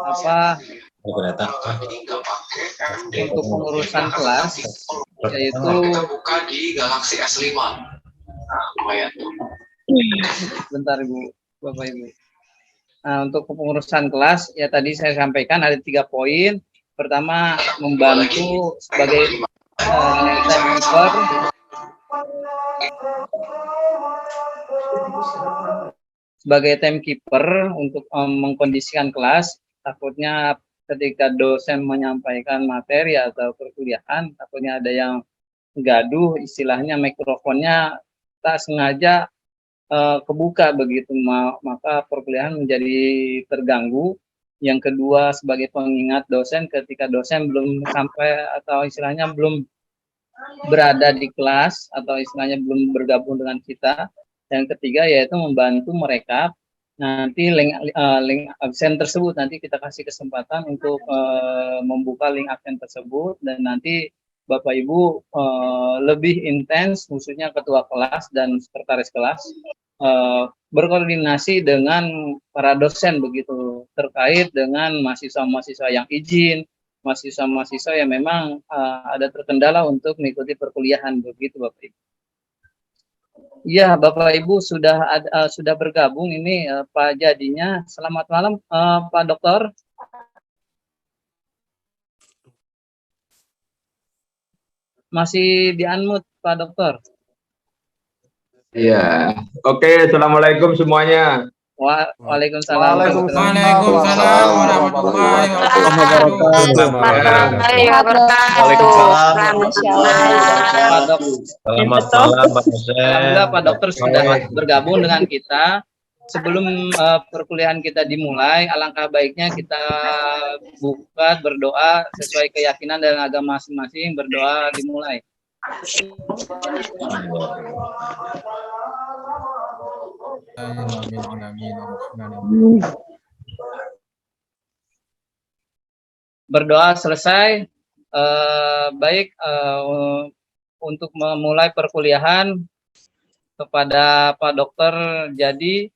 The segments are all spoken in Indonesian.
apa untuk pengurusan kelas, yaitu kita buka di Galaxy S5. Nah, lumayan tuh. bentar Ibu, Bapak Ibu. Nah, untuk kepengurusan kelas, ya tadi saya sampaikan ada 3 poin. Pertama, membantu sebagai timekeeper. Sebagai timekeeper untuk mengkondisikan kelas, takutnya ketika dosen menyampaikan materi atau perkuliahan, takutnya ada yang gaduh, istilahnya mikrofonnya tak sengaja kebuka begitu, maka perkuliahan menjadi terganggu. Yang kedua, sebagai pengingat dosen ketika dosen belum sampai atau istilahnya belum berada di kelas atau istilahnya belum bergabung dengan kita. Yang ketiga yaitu membantu mereka nanti link absen tersebut, nanti kita kasih kesempatan untuk membuka link absen tersebut, dan nanti Bapak Ibu lebih intens, khususnya ketua kelas dan sekretaris kelas, berkoordinasi dengan para dosen begitu, terkait dengan mahasiswa-mahasiswa yang izin, mahasiswa-mahasiswa yang memang ada terkendala untuk mengikuti perkuliahan begitu Bapak Ibu. Iya, Bapak Ibu sudah bergabung ini Pak Jadinya. Selamat malam Pak Dokter. Masih di-unmute Pak Dokter. Iya. Oke, assalamualaikum semuanya. Waalaikumsalam. Waalaikumsalam warahmatullahi wabarakatuh. Alhamdulillah Pak Dokter sudah bergabung dengan kita. Sebelum perkuliahan kita dimulai, alangkah baiknya kita buka berdoa sesuai keyakinan dan agama masing-masing. Berdoa dimulai. Berdoa selesai. Baik, untuk memulai perkuliahan kepada Pak Dokter Jadi,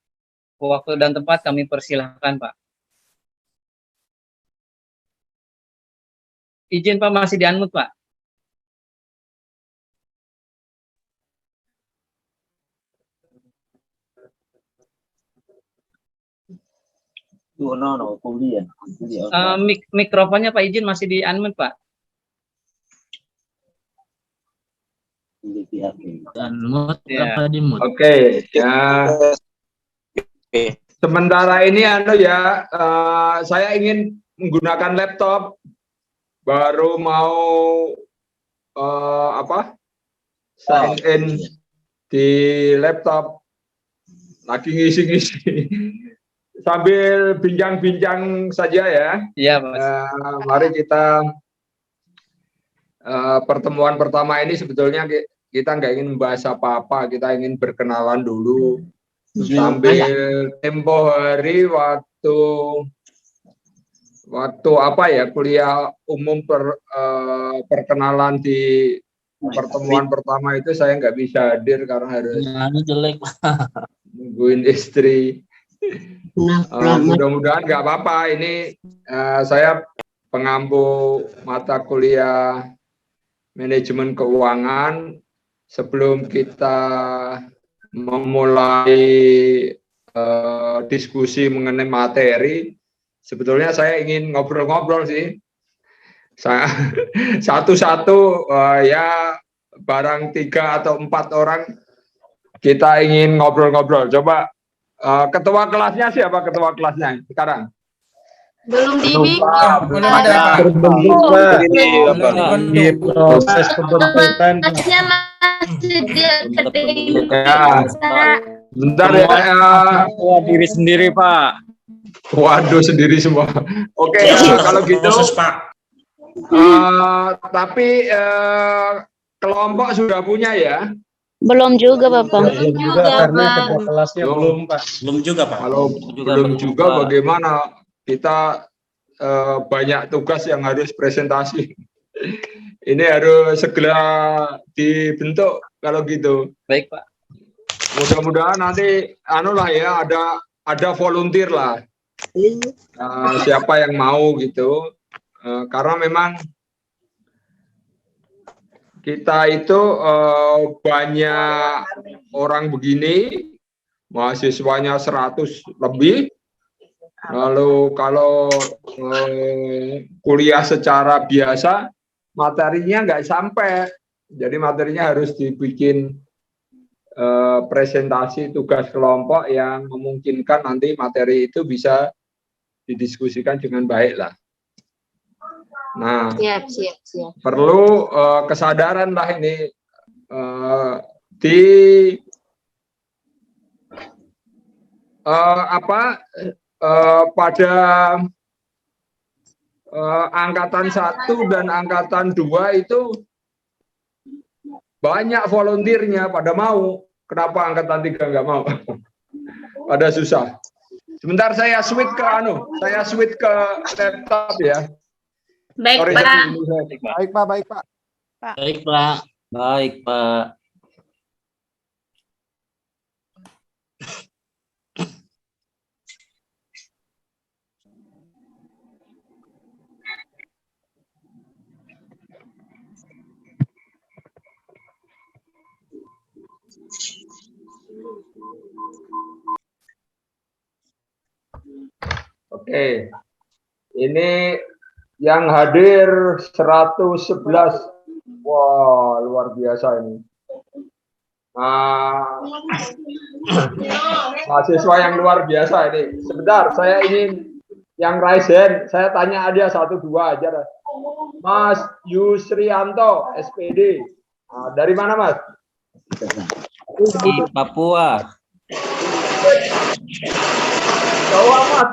waktu dan tempat kami persilahkan Pak. Izin Pak, masih di-unmute Pak. Mikrofonnya Pak izin masih di-unmute Pak. Oke, ya. Sementara ini saya ingin menggunakan laptop, baru mau sign in di laptop, lagi ngisi-ngisi. Sambil bincang-bincang saja ya. Iya, Mas. Mari kita pertemuan pertama ini sebetulnya kita nggak ingin membahas apa-apa, kita ingin berkenalan dulu. Sambil tempo hari waktu kuliah umum perkenalan di pertemuan pertama itu saya nggak bisa hadir karena harus nungguin istri. Mudah-mudahan nggak apa-apa. Ini saya pengampu mata kuliah manajemen keuangan. Sebelum kita memulai diskusi mengenai materi, sebetulnya saya ingin ngobrol-ngobrol sih. Saya satu-satu ya barang 3 atau 4 orang kita ingin ngobrol-ngobrol. Coba ketua kelasnya siapa ketua kelasnya sekarang? Belum dibuka. Belum ada Pak. Di proses pembentukan. Bentar ya. Diri sendiri Pak. Waduh, sendiri semua. Oke, kalau gitu. Pak. Tapi kelompok sudah punya ya? Belum juga Bapak. Belum juga karena ketua kelasnya belum Pak. Belum juga Pak. Kalau belum juga bagaimana? Kita banyak tugas yang harus presentasi. Ini harus segera dibentuk kalau gitu. Baik Pak. Mudah-mudahan nanti ada volunteer lah. siapa yang mau gitu. Karena memang kita itu banyak orang begini, mahasiswanya 100 lebih. Lalu kalau kuliah secara biasa, materinya nggak sampai. Jadi materinya harus dibikin presentasi tugas kelompok yang memungkinkan nanti materi itu bisa didiskusikan dengan baik lah. Nah, Siap. perlu kesadaran lah ini di pada angkatan 1 dan angkatan 2 itu banyak volunteernya pada mau. Kenapa angkatan 3 nggak mau? Pada susah. Sebentar saya switch ke laptop ya. Baik, Sorry, Pak. Baik, Pak. Baik, Pak. Baik, Pak. Oke. Ini yang hadir 111. Wah, luar biasa ini. Mahasiswa yang luar biasa ini. Sebentar, saya ingin yang raise hand, saya tanya aja 1-2 aja. Mas Yusrianto, SPD. Dari mana, Mas? Di Papua. Jauh amat.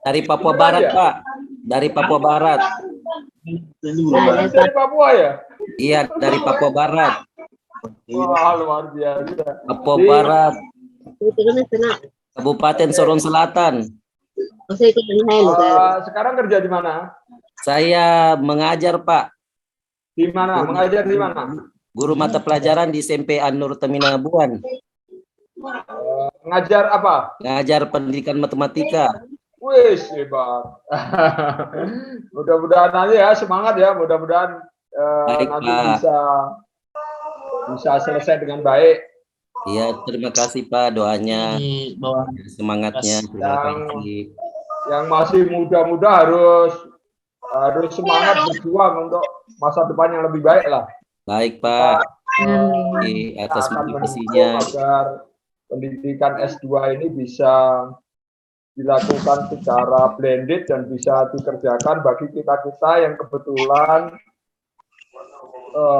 Dari Papua Barat, Pak. Dari Papua Barat. Dari Papua ya? Iya, dari Papua Barat. Wah, luar biasa. Papua Barat. Kabupaten Sorong Selatan. Sekarang kerja di mana? Saya mengajar, Pak. Di mana? Mengajar di mana? Guru mata pelajaran di SMP An-Nur Teminabuan. Ngajar apa? Ngajar pendidikan matematika. Wih, hebat. Mudah-mudahan aja ya, semangat ya. Mudah-mudahan Baik, nanti Pak. bisa selesai dengan baik. Iya, terima kasih Pak doanya, Di bawah. semangatnya. Terima kasih. Yang masih muda-muda harus semangat berjuang untuk masa depan yang lebih baik lah. Baik Pak. Atas Akan motivasinya. mendukung agar pendidikan S2 ini bisa dilakukan secara blended dan bisa dikerjakan bagi kita-kita yang kebetulan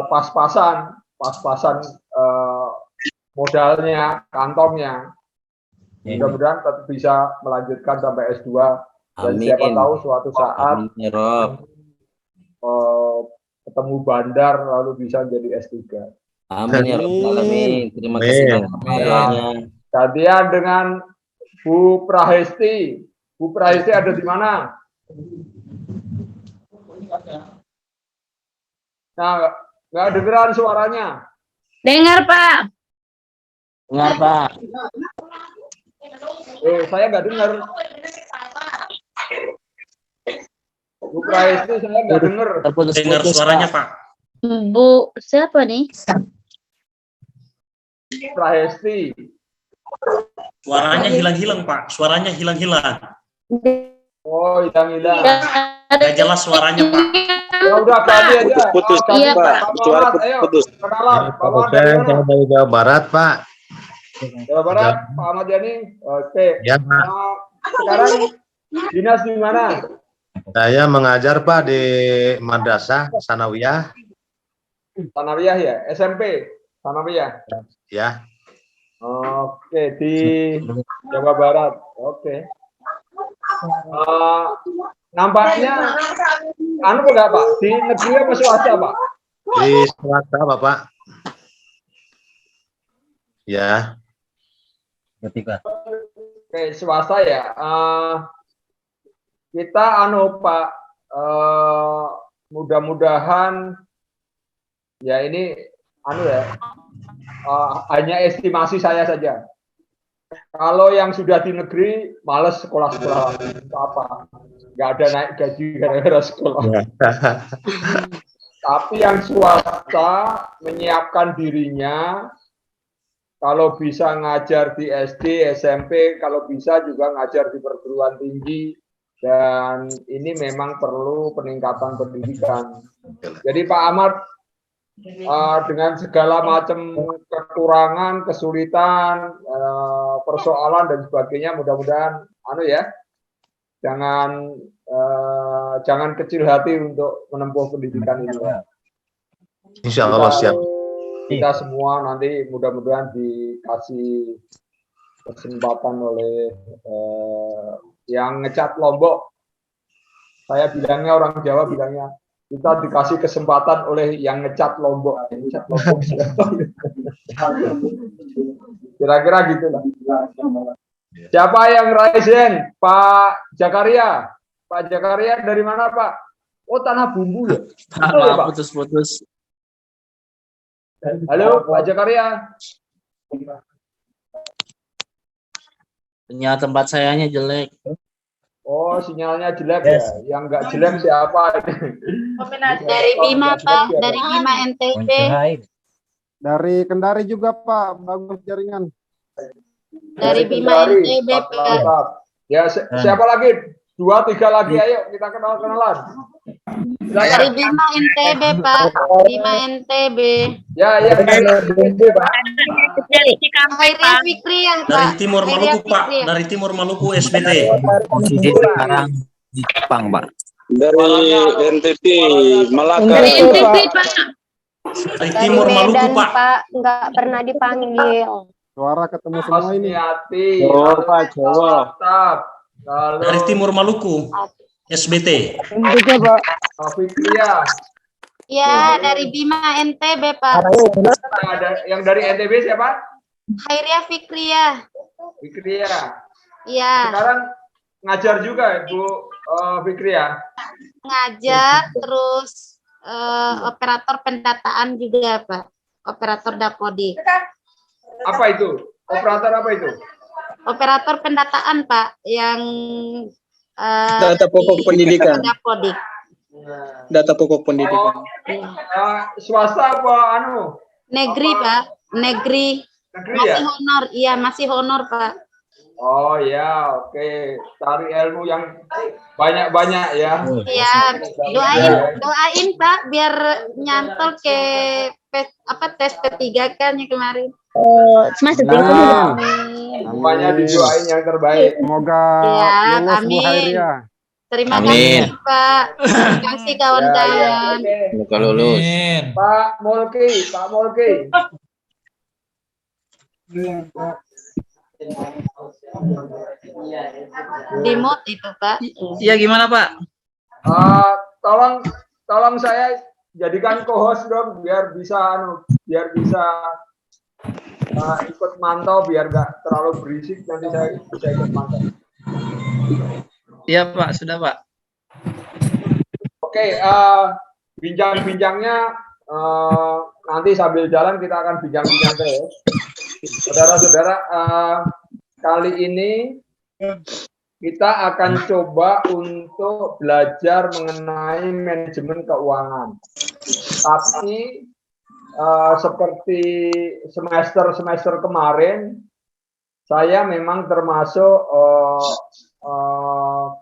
pas-pasan modalnya, kantongnya. Mudah-mudahan tetap bisa melanjutkan sampai S2 dan Amin. siapa tahu suatu saat Amin ya Rob. ketemu bandar lalu bisa jadi S3. Amin ya Robbal Alamin. Terima kasih banyak Pak doanya. Gantian dengan Bu Prahesti. Bu Prahesti ada di mana? Nah, nggak dengeran suaranya. Dengar, Pak. Dengar, Pak. Saya nggak dengar. Bu Prahesti saya nggak dengar. Dengar suaranya, Pak. Bu, siapa nih? Prahesti. Suaranya hilang-hilang, Pak. Suaranya hilang-hilang. Oh, hilang-hilang. Nggak jelas suaranya, Pak. Ya udah ganti aja. Putus, Iya, Pak. Pak Suara Muhammad, ayo. putus. Kenalan. Pak Muhammad dari Saya mana? dari Jawa Barat, Pak. Jawa Barat, Pak Ahmad Yani. Oke. Ya, Pak. Sekarang dinas di mana? Saya mengajar, Pak, di Madrasah Sanawiyah. Sanawiyah ya, SMP Sanawiyah. Ya. Oke, di Jawa Barat. Oke. Nampaknya enggak, Pak? Di negeri apa swasta, Pak? Di swasta, Bapak. Ya. Ketika. Oke, swasta ya. Kita Pak, mudah-mudahan ya ini ya, hanya estimasi saya saja. Kalau yang sudah di negeri, males sekolah-sekolah apa, nggak ada naik gaji gara-gara sekolah. Tapi yang swasta menyiapkan dirinya, kalau bisa ngajar di SD, SMP, kalau bisa juga ngajar di perguruan tinggi, dan ini memang perlu peningkatan pendidikan. Jadi Pak Ahmad, dengan segala macam kekurangan, kesulitan, persoalan dan sebagainya, mudah-mudahan jangan kecil hati untuk menempuh pendidikan ini. Insya Allah siap. Kita semua nanti mudah-mudahan dikasih kesempatan oleh yang ngecat Lombok. Saya bilangnya, orang Jawa bilangnya, kita dikasih kesempatan oleh yang ngecat Lombok. Ngecat Lombok siapa? Kira-kira gitulah. Siapa yang raisen? Pak Jakaria. Pak Jakaria dari mana, Pak? Oh, Tanah Bumbu ya? Betul ya, Pak? Putus-putus. Halo, Pak Jakaria. Sinyal tempat sayanya jelek. Oh, sinyalnya jelek ya. Yang nggak jelek siapa? Dari Bima, Pak. Dari Bima NTB. Dari Kendari juga Pak, bagus jaringan. Dari Bima NTB, Pak. Ya, siapa lagi? 2, 3 lagi, ayo kita kenalan. Dari Bima NTB, Pak. Bima NTB. Ya, dari NTB, Pak. Khairia Fikri yang Pak. Dari Timur Khairia Maluku, Pak. Fikri. Dari Timur Maluku, SBT. Posisi sekarang di Jepang, Pak. Dari NTT Malaka. Dari NTB, Pak. Dari Timur Maluku, Pak. Nggak pernah dipanggil. Suara ketemu semua ini. Oh, Pak Jawa. Dari Timur Maluku, SBT. Juga Pak. Fikria. Ya, dari Bima NTB, Pak. Yang dari NTB siapa? Khairia Fikria. Fikria. Iya. Sekarang ngajar juga, Bu Fikria. Ngajar, terus operator pendataan juga, Pak. Operator Dapodik. Apa itu? Operator apa itu? Operator pendataan, Pak, yang Data pokok pendidikan. Dapodik. Data pokok pendidikan. Swasta apa Negeri, Pak. Negeri. Negeri Masih ya? honor. Iya, masih honor, Pak. Oh ya, oke. Cari ilmu yang banyak-banyak ya. Iya, doain Pak biar nyantol ke tes ketiga kan yang kemarin. Mas, Semuanya didoain yang terbaik. Semoga Ya, lulus Bu amin. Khairia. Terima Amin. kasih Pak. Terima kasih kawan-kawan. Oke. Kalau lulus. Pak Mulki. Di mute itu Pak. Iya, gimana Pak? Tolong saya jadikan co-host dong, biar bisa ikut mantau, biar nggak terlalu berisik, nanti saya bisa ikut mantau. Iya Pak, sudah Pak. Oke, bincang-bincangnya nanti sambil jalan kita akan bincang-bincang terus. Saudara-saudara, kali ini kita akan coba untuk belajar mengenai manajemen keuangan. Tapi seperti semester apa saya memang termasuk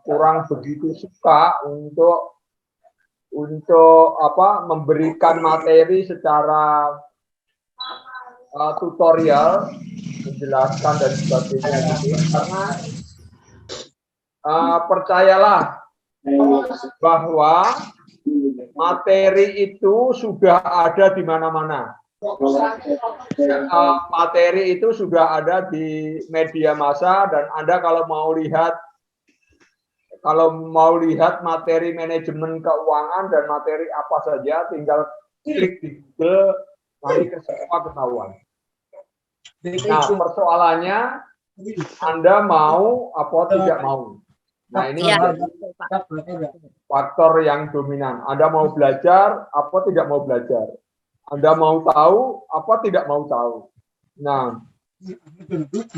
kurang begitu suka untuk memberikan materi secara tutorial, menjelaskan dan sebagainya gitu. Karena percayalah bahwa materi itu sudah ada di mana-mana. Materi itu sudah ada di media massa, dan Anda kalau mau lihat materi manajemen keuangan dan materi apa saja, tinggal klik di Google, nanti semua ketahuan. Nah, persoalannya Anda mau apa tidak mau. Nah, ini faktor yang dominan. Anda mau belajar apa tidak mau belajar. Anda mau tahu apa tidak mau tahu. Nah,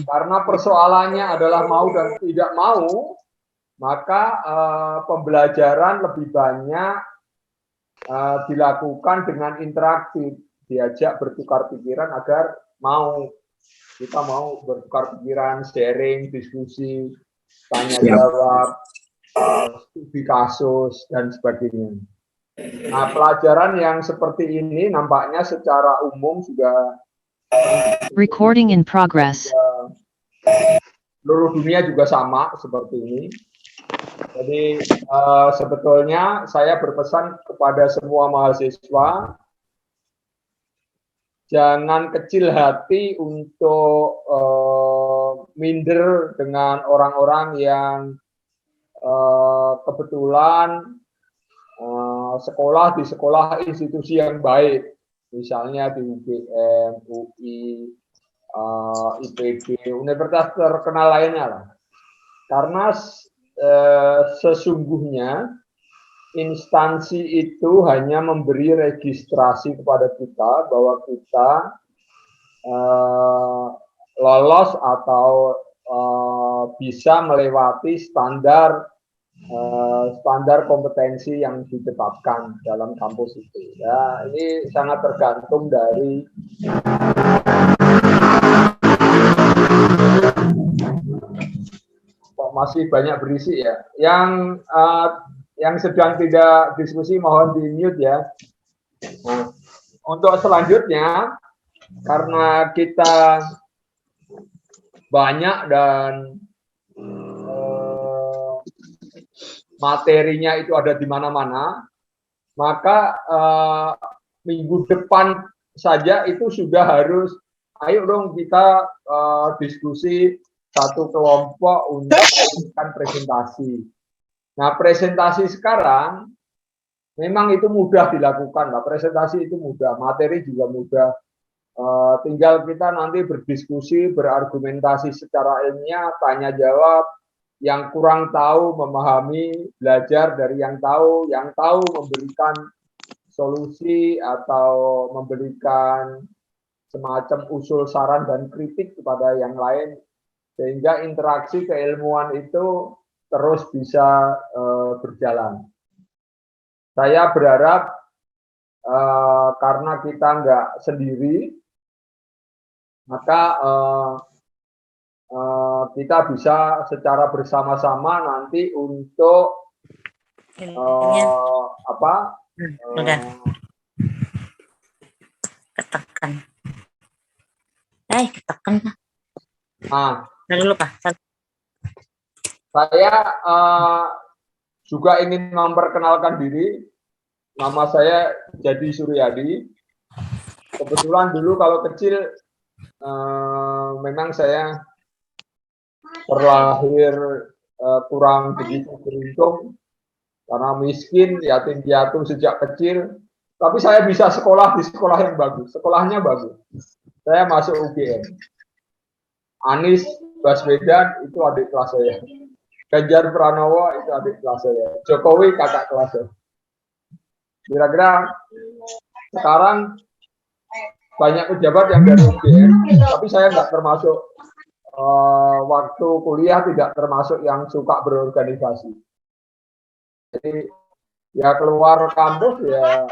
Karena persoalannya adalah mau dan tidak mau, maka pembelajaran lebih banyak dilakukan dengan interaktif, diajak bertukar pikiran agar kita mau bertukar pikiran, sharing, diskusi, tanya jawab, studi kasus, dan sebagainya. Nah, pelajaran yang seperti ini nampaknya secara umum sudah Recording in progress. Seluruh dunia juga sama seperti ini. Jadi sebetulnya saya berpesan kepada semua mahasiswa, jangan kecil hati untuk minder dengan orang-orang yang kebetulan sekolah di sekolah institusi yang baik, misalnya di UGM, UI, IPB, universitas terkenal lainnya lah. Karena sesungguhnya instansi itu hanya memberi registrasi kepada kita bahwa kita lolos atau bisa melewati standar kompetensi yang ditetapkan dalam kampus itu. Ya, ini sangat tergantung dari masih banyak berisi ya. Yang sedang tidak diskusi mohon di mute ya. Nah, untuk selanjutnya, karena kita banyak dan materinya itu ada di mana-mana, maka minggu depan saja itu sudah harus, ayo dong kita diskusi satu kelompok untuk melakukan presentasi. Nah, presentasi sekarang memang itu mudah dilakukan, lah. Presentasi itu mudah, materi juga mudah. Tinggal kita nanti berdiskusi, berargumentasi secara ilmiah, tanya jawab, yang kurang tahu memahami, belajar dari yang tahu memberikan solusi atau memberikan semacam usul, saran, dan kritik kepada yang lain, sehingga interaksi keilmuan itu terus bisa berjalan. Saya berharap karena kita nggak sendiri, maka kita bisa secara bersama-sama nanti untuk Ketekan. Ketekan. Nah, dulu Pak. Saya juga ingin memperkenalkan diri. Nama saya Jadi Suryadi. Kebetulan dulu kalau kecil memang saya terlahir kurang begitu beruntung karena miskin, yatim piatu sejak kecil. Tapi saya bisa sekolah di sekolah yang bagus. Sekolahnya bagus. Saya masuk UGM. Anies Baswedan itu adik kelas saya. Ganjar Pranowo itu adik kelas saya. Jokowi kakak kelas saya. Kira-kira sekarang banyak pejabat yang dari UGM, tapi saya nggak termasuk waktu kuliah tidak termasuk yang suka berorganisasi. Jadi ya keluar kampus ya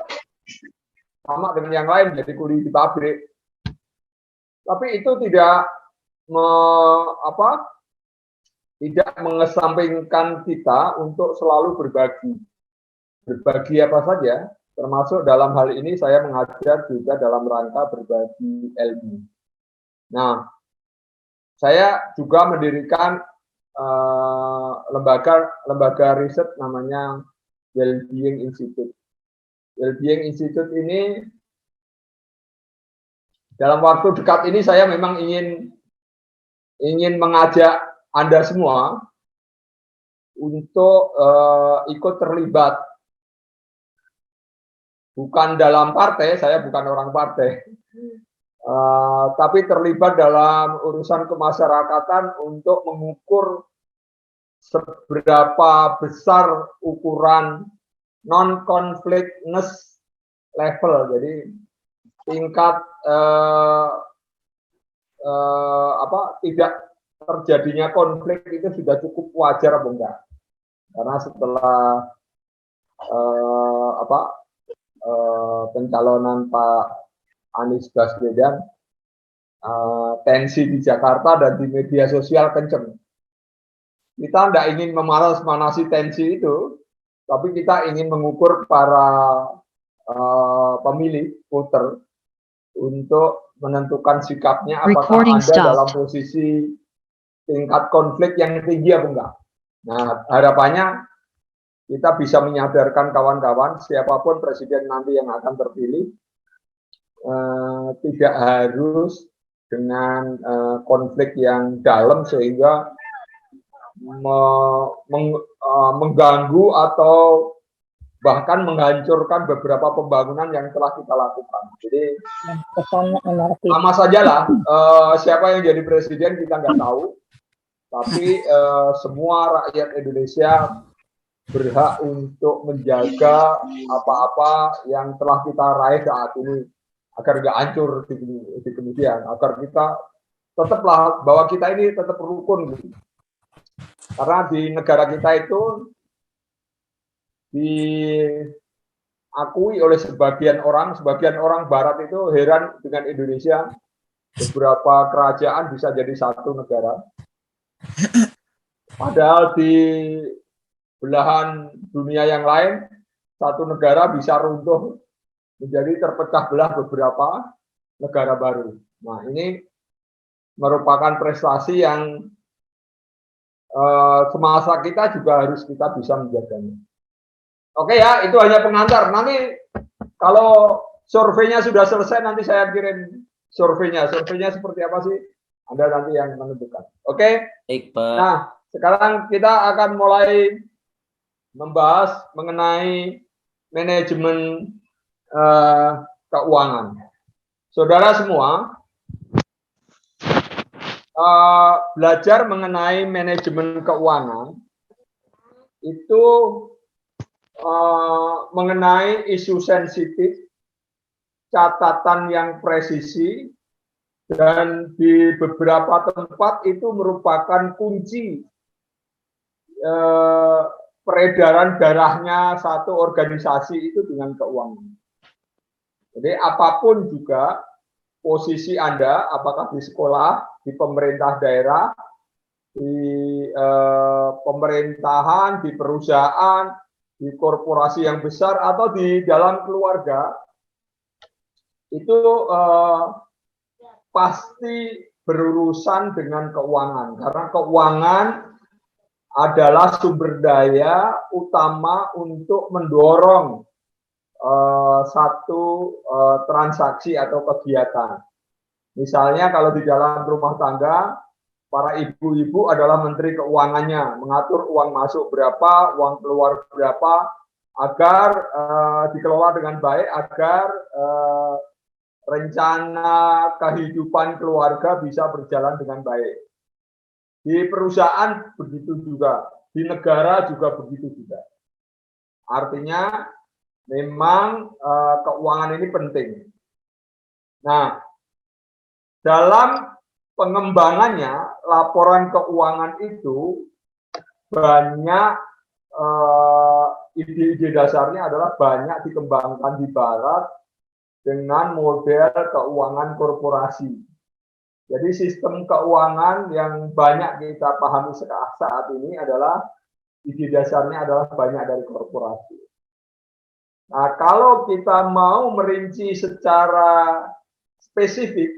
sama dengan yang lain, jadi kuli di pabrik. Tapi itu tidak tidak mengesampingkan kita untuk selalu berbagi. Berbagi apa saja, termasuk dalam hal ini saya mengajar juga dalam rangka berbagi ilmu. Nah, saya juga mendirikan lembaga riset namanya Wellbeing Institute. Wellbeing Institute ini dalam waktu dekat ini saya memang ingin mengajak Anda semua untuk ikut terlibat. Bukan dalam partai, saya bukan orang partai, tapi terlibat dalam urusan kemasyarakatan untuk mengukur seberapa besar ukuran non-conflictness level. Jadi tingkat tidak terjadinya konflik itu sudah cukup wajar apa enggak? Karena setelah pencalonan Pak Anies Baswedan, tensi di Jakarta dan di media sosial kenceng. Kita tidak ingin memanas-manasi tensi itu, tapi kita ingin mengukur para pemilih, voter, untuk menentukan sikapnya apakah Anda dalam posisi tingkat konflik yang tinggi atau enggak. Nah, harapannya kita bisa menyadarkan kawan-kawan, siapapun presiden nanti yang akan terpilih, tidak harus dengan konflik yang dalam sehingga mengganggu atau bahkan menghancurkan beberapa pembangunan yang telah kita lakukan. Jadi sama sajalah siapa yang jadi presiden kita nggak tahu, tapi semua rakyat Indonesia berhak untuk menjaga apa-apa yang telah kita raih saat ini agar nggak hancur di kemudian, agar kita tetaplah bahwa kita ini tetap rukun gitu. Karena di negara kita itu diakui oleh sebagian orang Barat itu heran dengan Indonesia, beberapa kerajaan bisa jadi satu negara. Padahal di belahan dunia yang lain, satu negara bisa runtuh menjadi terpecah belah beberapa negara baru. Nah, ini merupakan prestasi yang semasa kita juga harus kita bisa menjaganya. Oke ya, itu hanya pengantar. Nanti kalau surveinya sudah selesai, nanti saya kirim surveinya. Surveinya seperti apa sih? Anda nanti yang menentukan. Oke? Baik, Pak. Nah, sekarang kita akan mulai membahas mengenai manajemen keuangan. Saudara semua, belajar mengenai manajemen keuangan itu mengenai isu sensitif, catatan yang presisi, dan di beberapa tempat itu merupakan kunci peredaran darahnya satu organisasi itu dengan keuangan. Jadi apapun juga posisi Anda, apakah di sekolah, di pemerintah daerah, di pemerintahan, di perusahaan, di korporasi yang besar, atau di dalam keluarga, itu pasti berurusan dengan keuangan. Karena keuangan adalah sumber daya utama untuk mendorong satu transaksi atau kegiatan. Misalnya kalau di dalam rumah tangga, para ibu-ibu adalah menteri keuangannya, mengatur uang masuk berapa, uang keluar berapa, agar dikelola dengan baik, agar rencana kehidupan keluarga bisa berjalan dengan baik. Di perusahaan begitu juga, di negara juga begitu juga. Artinya memang keuangan ini penting. Nah, dalam pengembangannya, laporan keuangan itu banyak ide-ide dasarnya adalah banyak dikembangkan di Barat dengan model keuangan korporasi. Jadi sistem keuangan yang banyak kita pahami saat ini adalah ide dasarnya adalah banyak dari korporasi. Nah, kalau kita mau merinci secara spesifik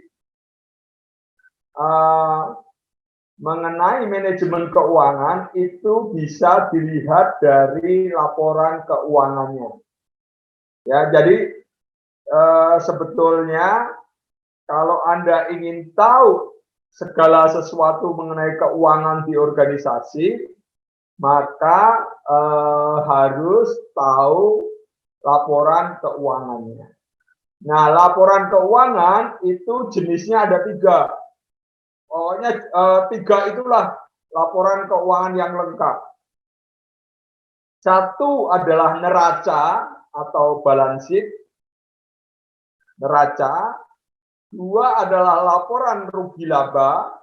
mengenai manajemen keuangan, itu bisa dilihat dari laporan keuangannya. Ya, jadi sebetulnya kalau Anda ingin tahu segala sesuatu mengenai keuangan di organisasi, maka harus tahu laporan keuangannya. Nah, laporan keuangan itu jenisnya ada 3. Pokoknya 3 itulah laporan keuangan yang lengkap. 1 adalah neraca atau balance sheet. Neraca. Dua adalah laporan rugi laba.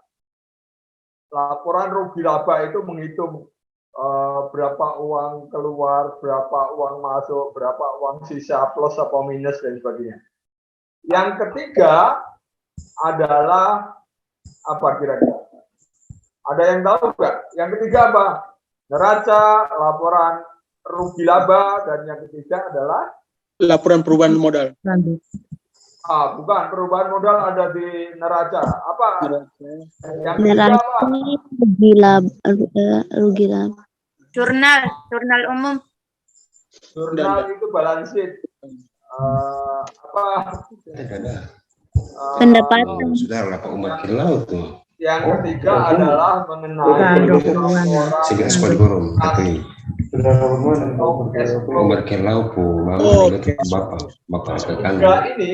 Laporan rugi laba itu menghitung berapa uang keluar, berapa uang masuk, berapa uang sisa, plus atau minus, dan sebagainya. Yang ketiga adalah apa kira-kira? Ada yang tahu nggak? Yang ketiga apa? Neraca, laporan rugi laba, dan yang ketiga adalah Laporan perubahan modal. bukan, perubahan modal ada di neraca. Apa? Yang ketiga Neraca apa? rugi laba. Jurnal umum. Jurnal itu balance sheet. Pendapatan. Sudah lah Pak Umar Kilau tuh. Yang ketiga adalah mengenai Segera sekolah diborong katanya. Umar Kilau pu, mama itu bapak sekali. ini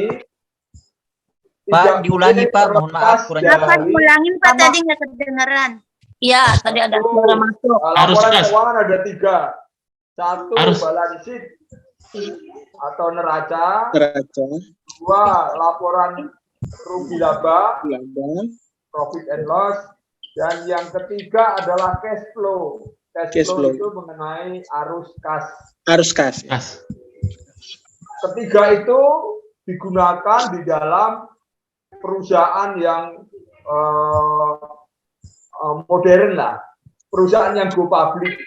Pak, diulangi Pak, mohon maaf kurang Dapat ulangin Pak, tadi nggak kedengeran. Iya, tadi ada suara masuk. Laporan keuangan ada 3. 1 balance sheet atau neraca. 2 laporan rugi laba, profit and loss, dan yang ketiga adalah cash flow. Cash flow itu mengenai arus kas. Ketiga itu digunakan di dalam perusahaan yang modern lah, perusahaan yang go public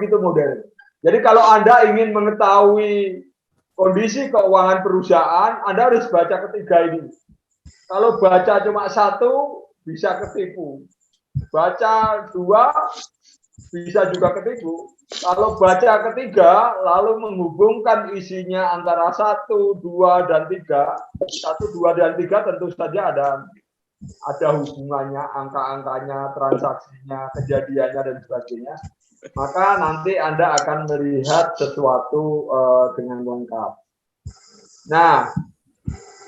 itu modern. Jadi kalau Anda ingin mengetahui kondisi keuangan perusahaan, Anda harus baca ketiga ini. Kalau baca cuma 1 bisa ketipu, baca 2 bisa juga ketipu. Kalau baca ketiga lalu menghubungkan isinya antara 1, 2, dan 3, 1, 2, dan 3 tentu saja ada hubungannya, angka-angkanya, transaksinya, kejadiannya, dan sebagainya. Maka nanti Anda akan melihat sesuatu dengan lengkap. Nah,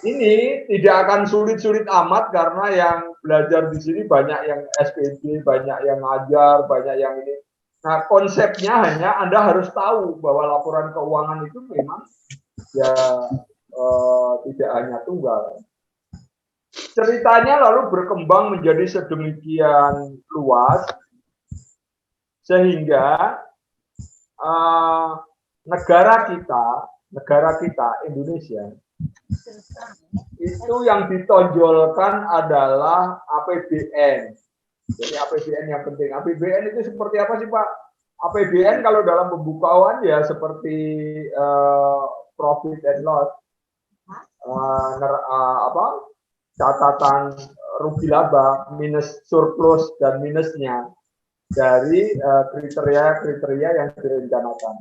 ini tidak akan sulit-sulit amat karena yang belajar di sini banyak yang SPD, banyak yang ngajar, banyak yang ini. Nah, konsepnya hanya Anda harus tahu bahwa laporan keuangan itu memang ya tidak hanya tunggal. Ceritanya lalu berkembang menjadi sedemikian luas sehingga negara kita Indonesia itu yang ditonjolkan adalah APBN. Jadi APBN yang penting. APBN itu seperti apa sih Pak? APBN kalau dalam pembukuan ya seperti profit and loss, catatan rugi laba, minus surplus dan minusnya dari kriteria-kriteria yang direncanakan.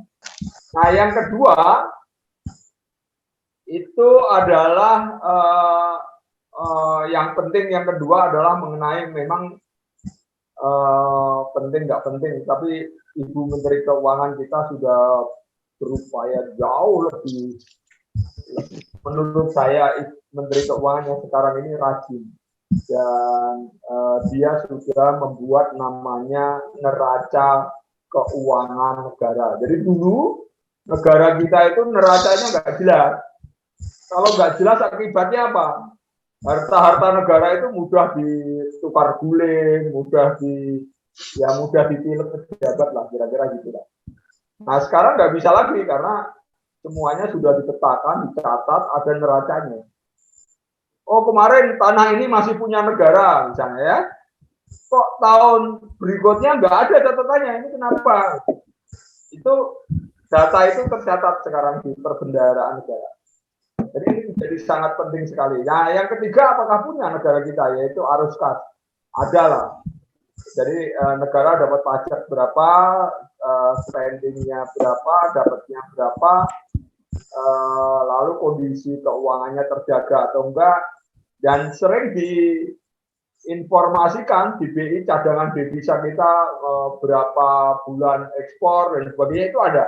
Nah, yang kedua itu adalah yang penting. Yang kedua adalah mengenai memang penting nggak penting, tapi Ibu Menteri Keuangan kita sudah berupaya jauh lebih. Menurut saya Menteri Keuangan yang sekarang ini rajin dan dia sudah membuat namanya neraca keuangan negara. Jadi dulu negara kita itu neracanya nggak jelas. Kalau nggak jelas akibatnya apa? Harta-harta negara itu mudah ditukar guling, mudah ditilik pejabat lah, kira-kira gitu lah. Nah sekarang nggak bisa lagi karena semuanya sudah dipetakan, dicatat, ada neracanya. Oh kemarin tanah ini masih punya negara misalnya ya. Kok tahun berikutnya nggak ada catatannya, ini kenapa? Itu data itu tercatat sekarang di perbendaharaan negara. Jadi ini menjadi sangat penting sekali. Nah yang ketiga apakah punya negara kita, yaitu arus kas. Adalah. Jadi negara dapat pajak berapa, spendingnya berapa, dapatnya berapa, lalu kondisi keuangannya terjaga atau enggak, dan sering diinformasikan di BI cadangan devisa kita berapa bulan ekspor dan sebagainya, itu ada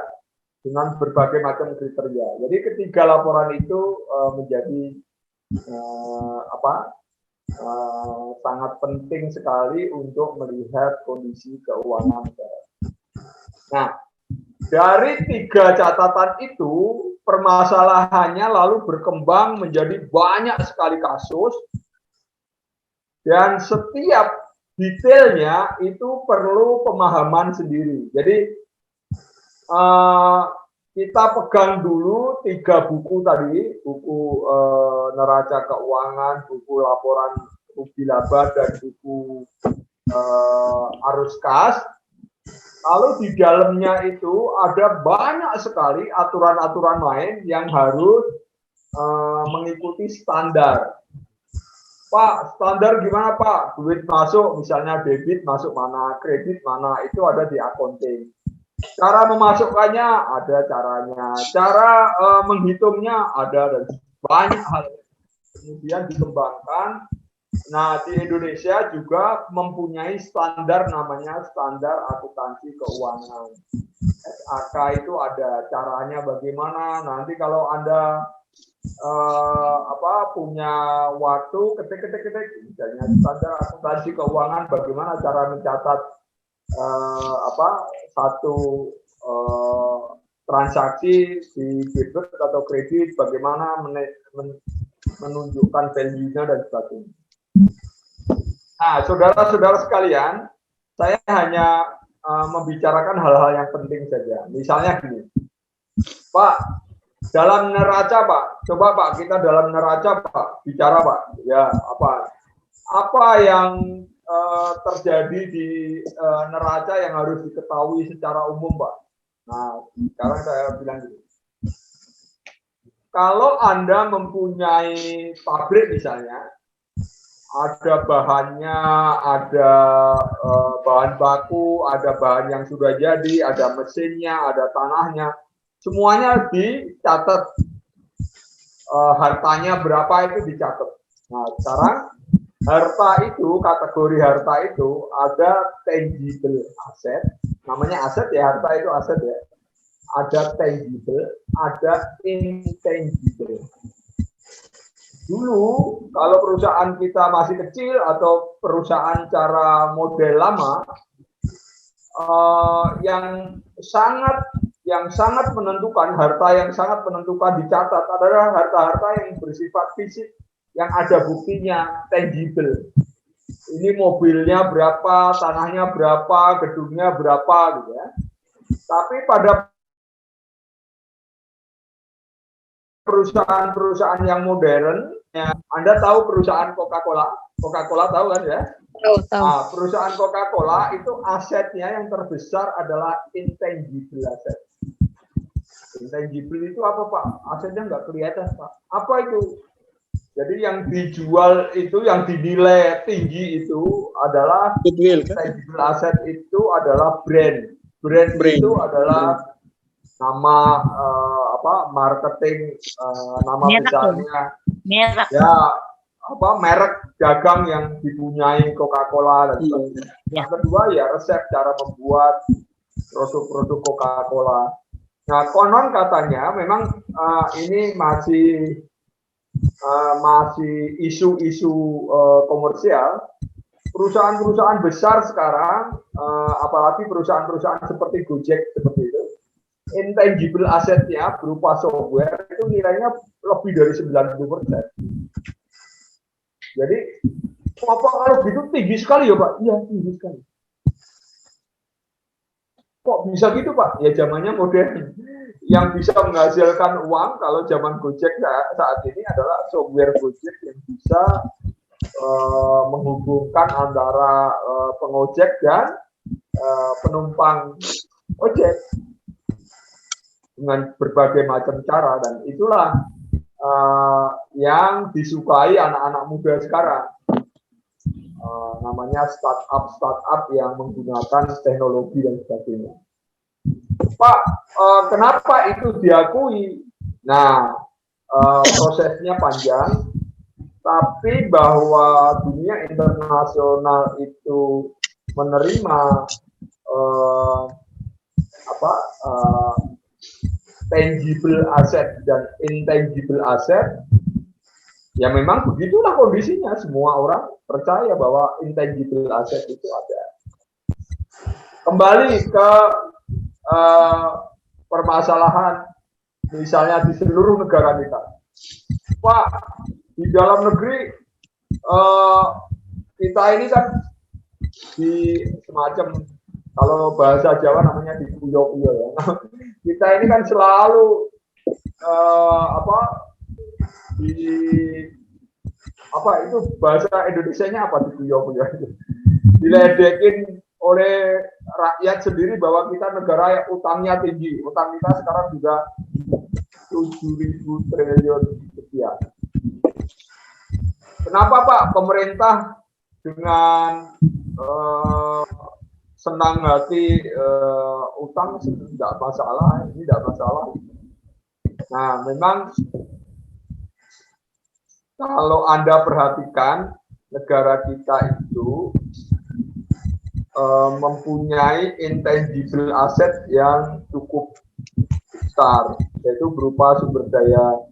dengan berbagai macam kriteria. Jadi ketiga laporan itu menjadi sangat penting sekali untuk melihat kondisi keuangan negara. Nah, dari 3 catatan itu permasalahannya lalu berkembang menjadi banyak sekali kasus, dan setiap detailnya itu perlu pemahaman sendiri. Jadi kita pegang dulu 3 buku tadi, buku neraca keuangan, buku laporan rugi laba, dan buku arus kas. Lalu di dalamnya itu ada banyak sekali aturan-aturan lain yang harus mengikuti standar. Pak, standar gimana Pak? Duit masuk, misalnya debit masuk mana, kredit mana, itu ada di accounting. Cara memasukkannya ada caranya, cara menghitungnya ada, dan banyak hal kemudian dikembangkan. Nah, di Indonesia juga mempunyai standar namanya standar akuntansi keuangan. SAK itu ada caranya bagaimana. Nanti kalau Anda punya waktu ketik misalnya standar akuntansi keuangan, bagaimana cara mencatat satu transaksi di debit atau kredit, bagaimana menunjukkan value-nya dan sebagainya. Nah, saudara-saudara sekalian, saya hanya membicarakan hal-hal yang penting saja. Misalnya gini, Pak, dalam neraca Pak, coba Pak, kita dalam neraca Pak, bicara Pak, ya apa yang terjadi di neraca yang harus diketahui secara umum Pak. Nah, sekarang saya bilang gini, kalau Anda mempunyai pabrik misalnya, ada bahannya, ada bahan baku, ada bahan yang sudah jadi, ada mesinnya, ada tanahnya, semuanya dicatat. Hartanya berapa itu dicatat. Nah, sekarang harta itu, kategori harta itu ada tangible asset, namanya aset ya, harta itu aset ya. Ada tangible, ada intangible. Dulu kalau perusahaan kita masih kecil atau perusahaan cara model lama, yang sangat menentukan, harta yang sangat menentukan dicatat adalah harta-harta yang bersifat fisik, yang ada buktinya, tangible. Ini mobilnya berapa, tanahnya berapa, gedungnya berapa gitu ya. Tapi pada perusahaan-perusahaan yang modern, ya, Anda tahu perusahaan Coca-Cola? Coca-Cola tahu kan ya? Tahu. Nah, perusahaan Coca-Cola itu asetnya yang terbesar adalah intangible asset. Intangible itu apa Pak? Asetnya nggak kelihatan Pak. Apa itu? Jadi yang dijual itu, yang dinilai tinggi itu adalah intangible asset itu adalah brand. Brand itu adalah nama marketing, nama besarnya, ya merek dagang yang dipunyai Coca-Cola dan sebagainya. Yang kedua ya resep cara membuat produk-produk Coca-Cola. Nah, konon katanya memang ini masih isu-isu komersial. Perusahaan-perusahaan besar sekarang, apalagi perusahaan-perusahaan seperti Gojek seperti itu, intangible asetnya berupa software itu nilainya lebih dari 90%. Jadi, apa kalau gitu tinggi sekali ya Pak? Iya, tinggi sekali. Kok bisa gitu Pak? Ya zamannya modern. Yang bisa menghasilkan uang kalau zaman Gojek saat ini adalah software Gojek yang bisa menghubungkan antara pengojek dan penumpang ojek dengan berbagai macam cara, dan itulah yang disukai anak-anak muda sekarang. Namanya startup yang menggunakan teknologi dan sebagainya. Pak, kenapa itu diakui? Nah, prosesnya panjang, tapi bahwa dunia internasional itu menerima tangible asset dan intangible asset, ya memang begitulah kondisinya. Semua orang percaya bahwa intangible asset itu ada. Kembali ke permasalahan misalnya di seluruh negara kita. Pak, di dalam negeri kita ini kan di semacam, kalau bahasa Jawa namanya dikuyo-kuyo ya. Kita ini kan selalu itu bahasa Indonesianya apa dikuyo-kuyo itu? Diledekin oleh rakyat sendiri bahwa kita negara yang utangnya tinggi. Utang kita sekarang juga 7.000 triliun rupiah. Kenapa Pak pemerintah dengan senang hati utang tidak masalah, ini tidak masalah. Nah, memang kalau Anda perhatikan negara kita itu mempunyai intangible asset yang cukup besar, yaitu berupa sumber daya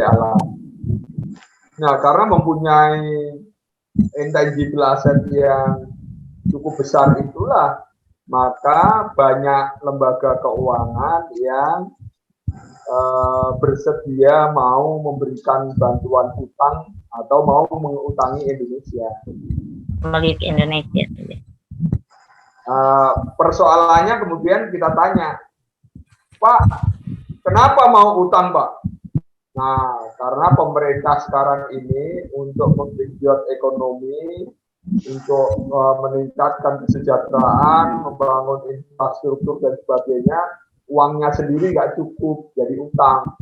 alam. Nah, karena mempunyai intangible asset yang cukup besar itulah, maka banyak lembaga keuangan yang bersedia mau memberikan bantuan utang atau mau mengutangi Indonesia. Melalui Indonesia. Persoalannya kemudian kita tanya, Pak, kenapa mau utang, Pak? Nah, karena pemerintah sekarang ini untuk menggenjot ekonomi, untuk meningkatkan kesejahteraan, membangun infrastruktur dan sebagainya, uangnya sendiri nggak cukup, jadi utang.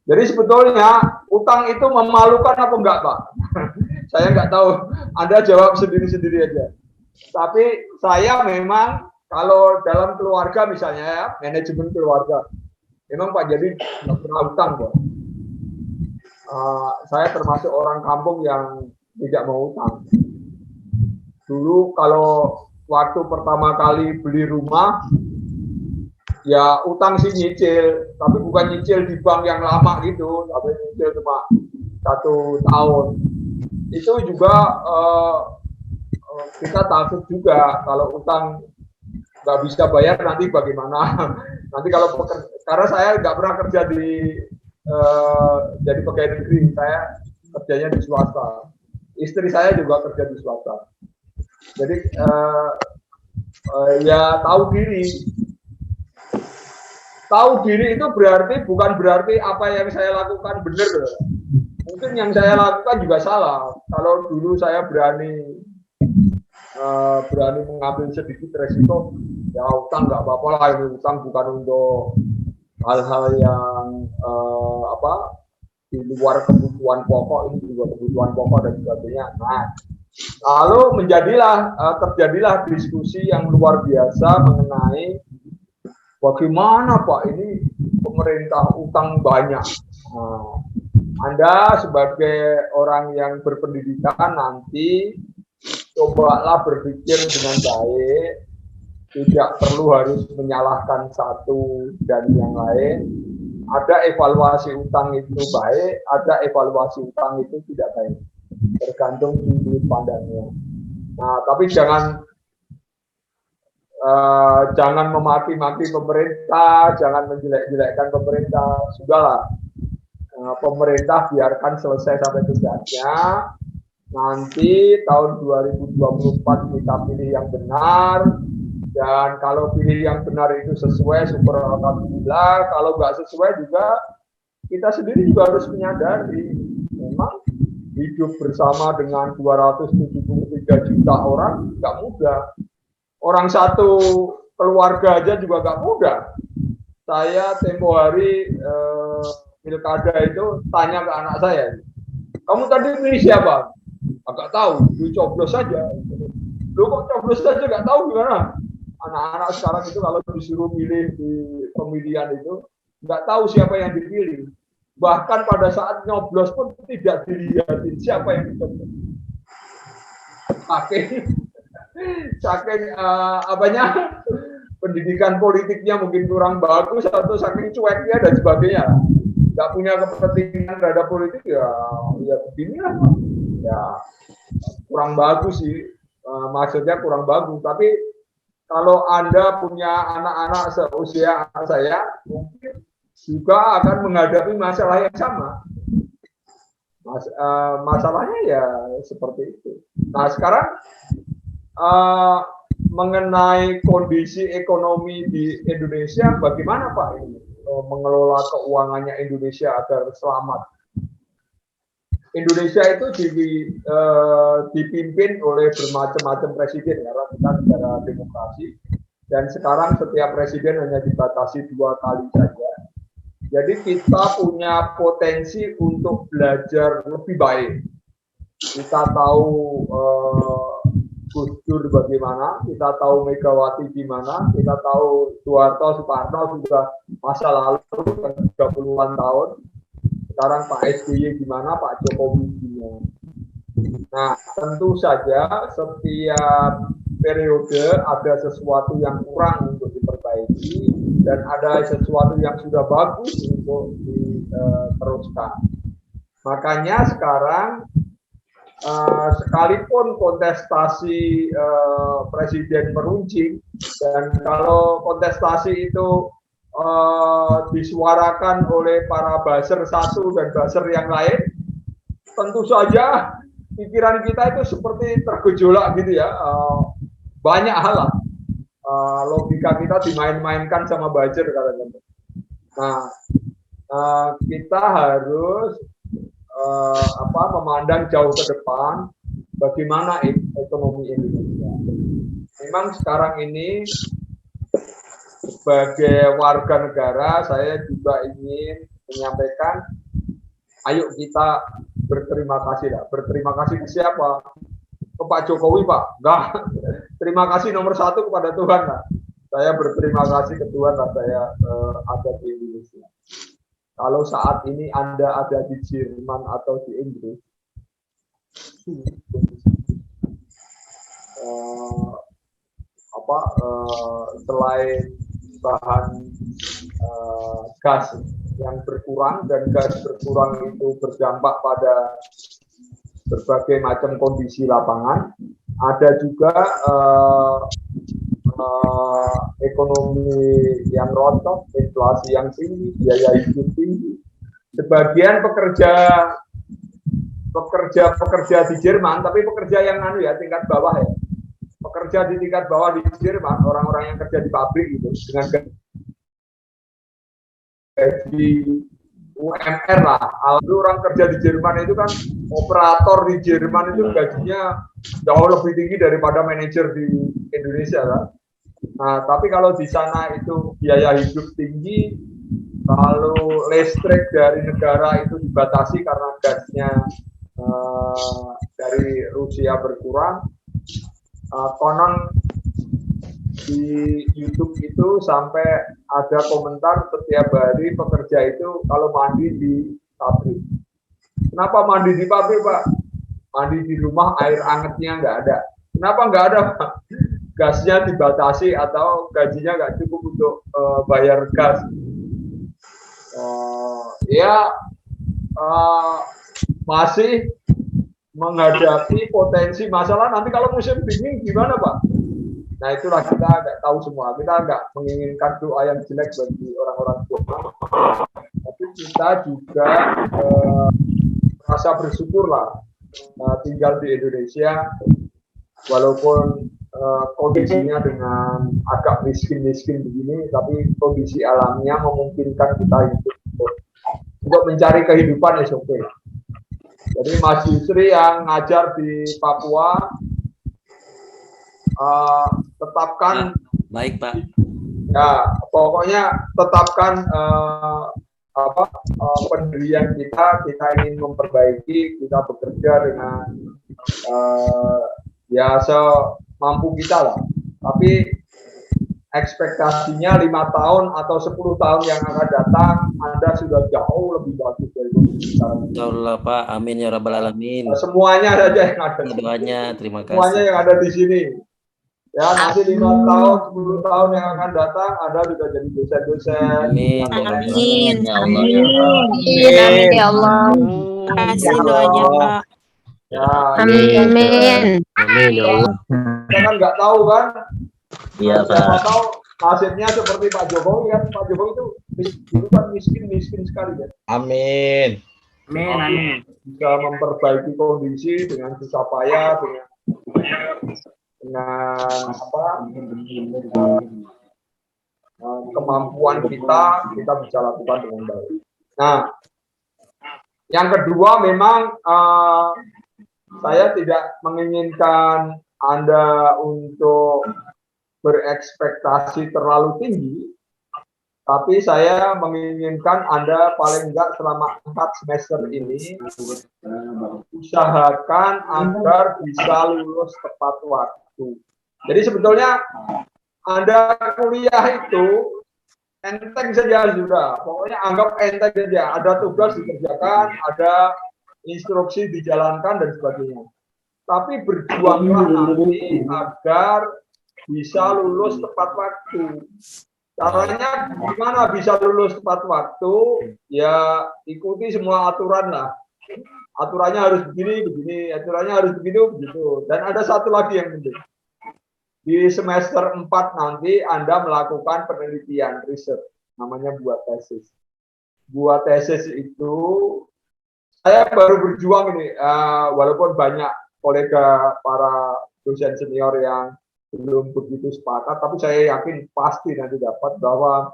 Jadi sebetulnya utang itu memalukan apa enggak, Pak? Saya nggak tahu, Anda jawab sendiri-sendiri aja. Tapi saya memang kalau dalam keluarga misalnya ya, manajemen keluarga, memang Pak jadi nggak pernah utang, Pak. Saya termasuk orang kampung yang tidak mau utang. Dulu kalau waktu pertama kali beli rumah, ya utang sih nyicil, tapi bukan nyicil di bank yang lama gitu, tapi nyicil cuma 1 tahun. Itu juga kita takut juga kalau utang nggak bisa bayar nanti bagaimana. Nanti kalau karena saya nggak pernah kerja di jadi pegawai negeri, saya kerjanya di swasta. Istri saya juga kerja di swasta. Jadi ya tahu diri. Tahu diri itu bukan berarti apa yang saya lakukan benar. Mungkin yang saya lakukan juga salah. Kalau dulu saya berani mengambil sedikit resiko, ya utang nggak apa-apa lah. Ini utang bukan untuk hal-hal yang di luar kebutuhan pokok, ini juga kebutuhan pokok dan sebagainya. Nah, lalu terjadilah diskusi yang luar biasa mengenai bagaimana Pak ini pemerintah utang banyak. Nah, Anda sebagai orang yang berpendidikan nanti cobalah berpikir dengan baik, tidak perlu harus menyalahkan satu dan yang lain. Ada evaluasi utang itu baik, ada evaluasi utang itu tidak baik, tergantung sudut pandangnya. Nah, tapi jangan memaki-maki pemerintah, jangan menjelek-jelekkan pemerintah. Sudahlah, pemerintah biarkan selesai sampai tuntasnya. Nanti tahun 2024 kita pilih yang benar, dan kalau pilih yang benar itu sesuai, syukur alhamdulillah. Kalau nggak sesuai juga, kita sendiri juga harus menyadari memang hidup bersama dengan 273 juta orang nggak mudah. Orang satu keluarga aja juga nggak mudah. Saya tempo hari pilkada itu tanya ke anak saya, kamu tadi pilih siapa? Agak tahu, dicoblos saja. Lu kok coblos saja nggak tahu gimana? Anak-anak sekarang itu kalau disuruh pilih di pemilihan itu nggak tahu siapa yang dipilih. Bahkan pada saat nyoblos pun tidak dilihatin siapa yang dicoblos. Saking pendidikan politiknya mungkin kurang bagus atau saking cueknya dan sebagainya. Nggak punya kepentingan terhadap politik ya beginilah. Ya kurang bagus sih, maksudnya kurang bagus. Tapi kalau Anda punya anak-anak seusia anak saya, mungkin juga akan menghadapi masalah yang sama. Masalahnya ya seperti itu. Nah sekarang mengenai kondisi ekonomi di Indonesia, bagaimana Pak ini mengelola keuangannya Indonesia agar selamat? Indonesia itu dipimpin oleh bermacam-macam presiden karena kita negara demokrasi, dan sekarang setiap presiden hanya dibatasi 2 kali saja. Jadi kita punya potensi untuk belajar lebih baik. Kita tahu Gus Dur bagaimana, kita tahu Megawati gimana, kita tahu Soeharto, Soekarno juga masa lalu 30-an tahun. Sekarang Pak SBY gimana, Pak Jokowi gimana. Nah, tentu saja setiap periode ada sesuatu yang kurang untuk diperbaiki dan ada sesuatu yang sudah bagus untuk diteruskan. Makanya sekarang sekalipun kontestasi presiden meruncing, dan kalau kontestasi itu disuarakan oleh para buzzer satu dan buzzer yang lain, tentu saja pikiran kita itu seperti tergejolak gitu ya. Banyak hal lah, logika kita dimain-mainkan sama buzzer kadang-kadang. Nah, kita harus memandang jauh ke depan bagaimana ekonomi Indonesia. Memang sekarang ini sebagai warga negara, saya juga ingin menyampaikan, ayo kita berterima kasih lah. Berterima kasih ke siapa? Ke Pak Jokowi, Pak? Enggak. Terima kasih nomor 1 kepada Tuhan lah. Saya berterima kasih ke Tuhan lah saya ada di Indonesia. Kalau saat ini Anda ada di Jerman atau di Inggris, selain bahan gas yang berkurang, dan gas berkurang itu berdampak pada berbagai macam kondisi lapangan, ada juga ekonomi yang rontok, inflasi yang tinggi, biaya hidup tinggi. Sebagian pekerja di Jerman, tapi pekerja yang tingkat bawah ya. Pekerja di tingkat bawah di Jerman, orang-orang yang kerja di pabrik itu dengan gaji UMR lah. Lalu orang kerja di Jerman itu kan, operator di Jerman itu gajinya jauh lebih tinggi daripada manajer di Indonesia lah. Nah, tapi kalau di sana itu biaya hidup tinggi, lalu listrik dari negara itu dibatasi karena gasnya dari Rusia berkurang. Konon di YouTube itu sampai ada komentar setiap hari pekerja itu kalau mandi di pabrik. Kenapa mandi di pabrik, Pak? Mandi di rumah air hangatnya nggak ada. Kenapa nggak ada, Pak? Gasnya dibatasi atau gajinya nggak cukup untuk bayar gas. Masih menghadapi potensi masalah nanti kalau musim dingin gimana, Pak? Nah, itulah kita nggak tahu semua. Kita nggak menginginkan doa yang jelek bagi orang-orang tua. Tapi kita juga merasa bersyukurlah tinggal di Indonesia, walaupun kondisinya dengan agak miskin-miskin begini, tapi kondisi alamnya memungkinkan kita hidup untuk mencari kehidupan is okay. Jadi Mas Yusri yang ngajar di Papua, tetapkan. Baik, Pak. Ya, pokoknya tetapkan pendirian kita ingin memperbaiki, kita bekerja dengan semampu kita lah. Tapi ekspektasinya 5 tahun atau 10 tahun yang akan datang, Anda sudah jauh lebih bagus dari sekarang. Insyaallah, Pak. Amin ya rabbal alamin. Semuanya saja yang ada. Doanya, terima kasih. Semuanya yang ada di sini. Ya, nanti 5 tahun, 10 tahun yang akan datang, Anda sudah jadi dosen-dosen. Amin. Amin. Amin ya Allah. Kasih doanya, Pak. Ya, Amin. Amin ya Allah. kita kan nggak tahu kan, Iya, Siapa Pak. tahu nasibnya seperti Pak Jokowi kan. Pak Jokowi itu dulu kan miskin sekali ya. Amin. Amin. Bisa memperbaiki kondisi dengan susah payah, dengan apa? Kemampuan kita bisa lakukan dengan baik. Nah, yang kedua memang saya tidak menginginkan Anda untuk berekspektasi terlalu tinggi, tapi saya menginginkan Anda paling enggak selama 4 semester ini usahakan agar bisa lulus tepat waktu. Jadi sebetulnya Anda kuliah itu enteng saja sudah, pokoknya anggap enteng saja. Ada tugas dikerjakan, ada instruksi dijalankan dan sebagainya. Tapi berjuanglah nanti agar bisa lulus tepat waktu. Caranya gimana bisa lulus tepat waktu? Ya ikuti semua aturan lah. Aturannya harus begini, aturannya harus begitu. Dan ada satu lagi yang penting. Di semester 4 nanti Anda melakukan penelitian, riset. Namanya buat tesis. Buat tesis itu, saya baru berjuang ini, walaupun banyak kolega para dosen senior yang belum begitu sepakat, tapi saya yakin pasti nanti dapat bahwa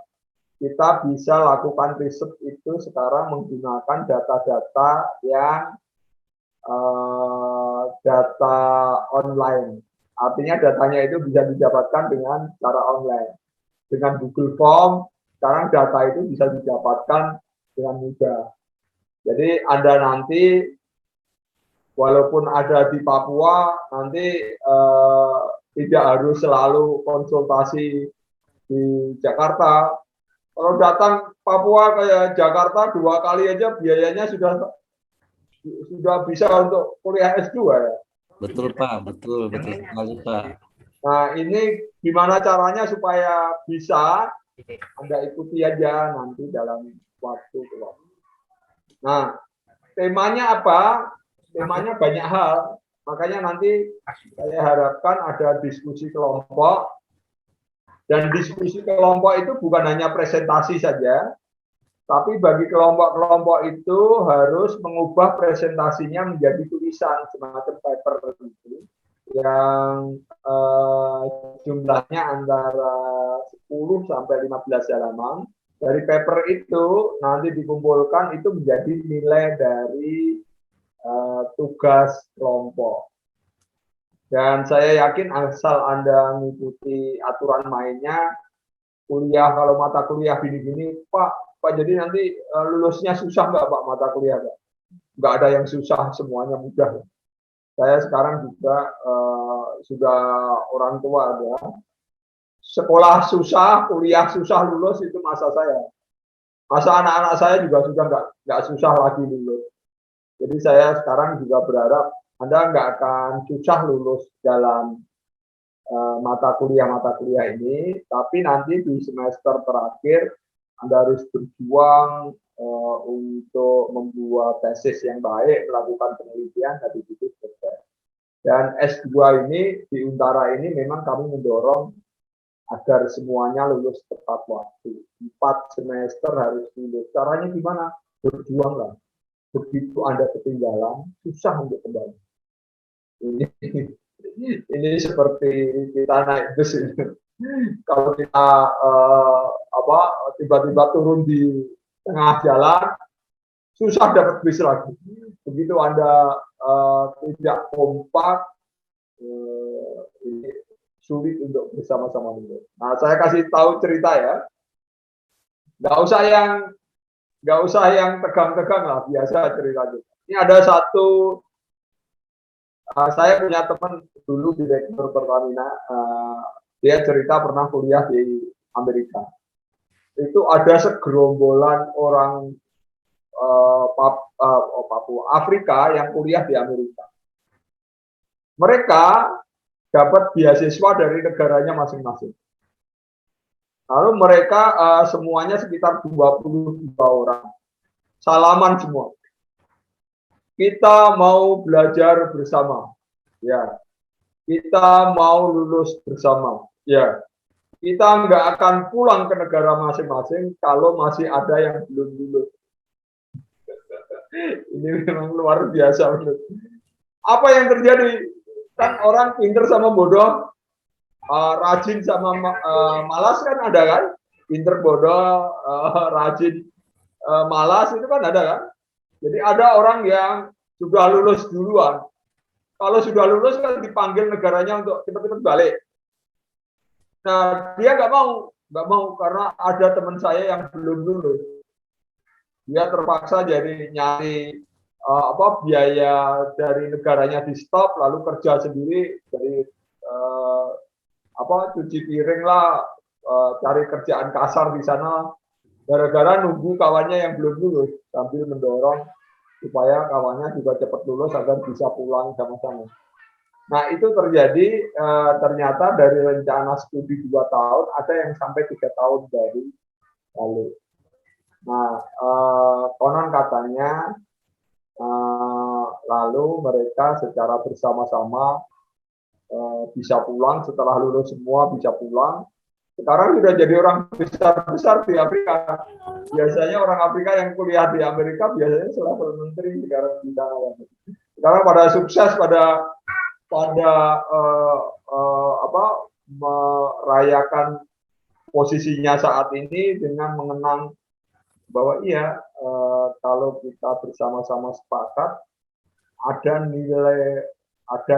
kita bisa lakukan riset itu sekarang menggunakan data-data yang data online. Artinya datanya itu bisa didapatkan dengan cara online. Dengan Google Form, sekarang data itu bisa didapatkan dengan mudah. Jadi Anda nanti walaupun ada di Papua, nanti tidak harus selalu konsultasi di Jakarta. Kalau datang Papua kayak Jakarta 2 kali aja biayanya sudah bisa untuk kuliah S2 ya. Betul, Pak. Betul sekali, Pak. Nah, ini gimana caranya supaya bisa Anda ikuti aja nanti dalam waktu ke waktu. Nah, temanya apa? Temanya banyak hal. Makanya nanti saya harapkan ada diskusi kelompok. Dan diskusi kelompok itu bukan hanya presentasi saja, tapi bagi kelompok-kelompok itu harus mengubah presentasinya menjadi tulisan semacam paper itu yang jumlahnya antara 10 sampai 15 halaman. Dari paper itu nanti dikumpulkan itu menjadi nilai dari tugas kelompok. Dan saya yakin asal Anda mengikuti aturan mainnya, kuliah kalau mata kuliah gini-gini, Pak, jadi nanti lulusnya susah nggak Pak mata kuliah Pak? Nggak ada yang susah, semuanya mudah. Saya sekarang juga sudah orang tua ya. Sekolah susah, kuliah susah, lulus itu masa saya. Masa anak-anak saya juga sudah nggak susah lagi lulus. Jadi saya sekarang juga berharap Anda nggak akan susah lulus dalam mata kuliah ini, tapi nanti di semester terakhir Anda harus berjuang untuk membuat tesis yang baik, melakukan penelitian, dan itu selesai. Dan S2 ini di Untara ini memang kami mendorong agar semuanya lulus tepat waktu. 4 semester harus lulus. Caranya gimana? Berjuanglah. Begitu Anda ketinggalan, susah untuk kembali. Ini seperti kita naik bus ini. Kalau kita tiba-tiba turun di tengah jalan, susah dapat bis lagi. Begitu Anda tidak kompak, ini sulit untuk bersama-sama lulus. Nah, saya kasih tahu cerita ya. Nggak usah yang tegang-tegang lah, biasa ceritanya. Ini ada satu, saya punya teman dulu direktur Pertamina, dia cerita pernah kuliah di Amerika. Itu ada segerombolan orang Papua, Afrika yang kuliah di Amerika. Mereka dapat beasiswa dari negaranya masing-masing. Lalu mereka semuanya sekitar 22 orang. Salaman semua. Kita mau belajar bersama. Ya. Kita mau lulus bersama. Ya. kita nggak akan pulang ke negara masing-masing kalau masih ada yang belum lulus. Ini memang luar biasa menurut. Apa yang terjadi? Kan orang pinter sama bodoh, rajin sama malas kan ada kan? Pinter bodoh, rajin malas itu kan ada kan? Jadi ada orang yang sudah lulus duluan. Kalau sudah lulus kan dipanggil negaranya untuk cepat-cepat balik. Nah, dia nggak mau karena ada teman saya yang belum lulus. Dia terpaksa jadi nyari biaya dari negaranya di stop, lalu kerja sendiri dari cuci piring lah, cari kerjaan kasar di sana, gara-gara nunggu kawannya yang belum lulus sambil mendorong supaya kawannya juga cepat lulus agar bisa pulang sama-sama. Nah itu terjadi ternyata dari rencana studi 2 tahun ada yang sampai 3 tahun dari lalu. Nah konon katanya lalu mereka secara bersama-sama bisa pulang setelah lulus semua bisa pulang. Sekarang sudah jadi orang besar-besar di Afrika. Biasanya orang Afrika yang kuliah di Amerika biasanya selalu menteri sekarang di sana. Sekarang pada sukses pada merayakan posisinya saat ini dengan mengenang bahwa iya kalau kita bersama-sama sepakat ada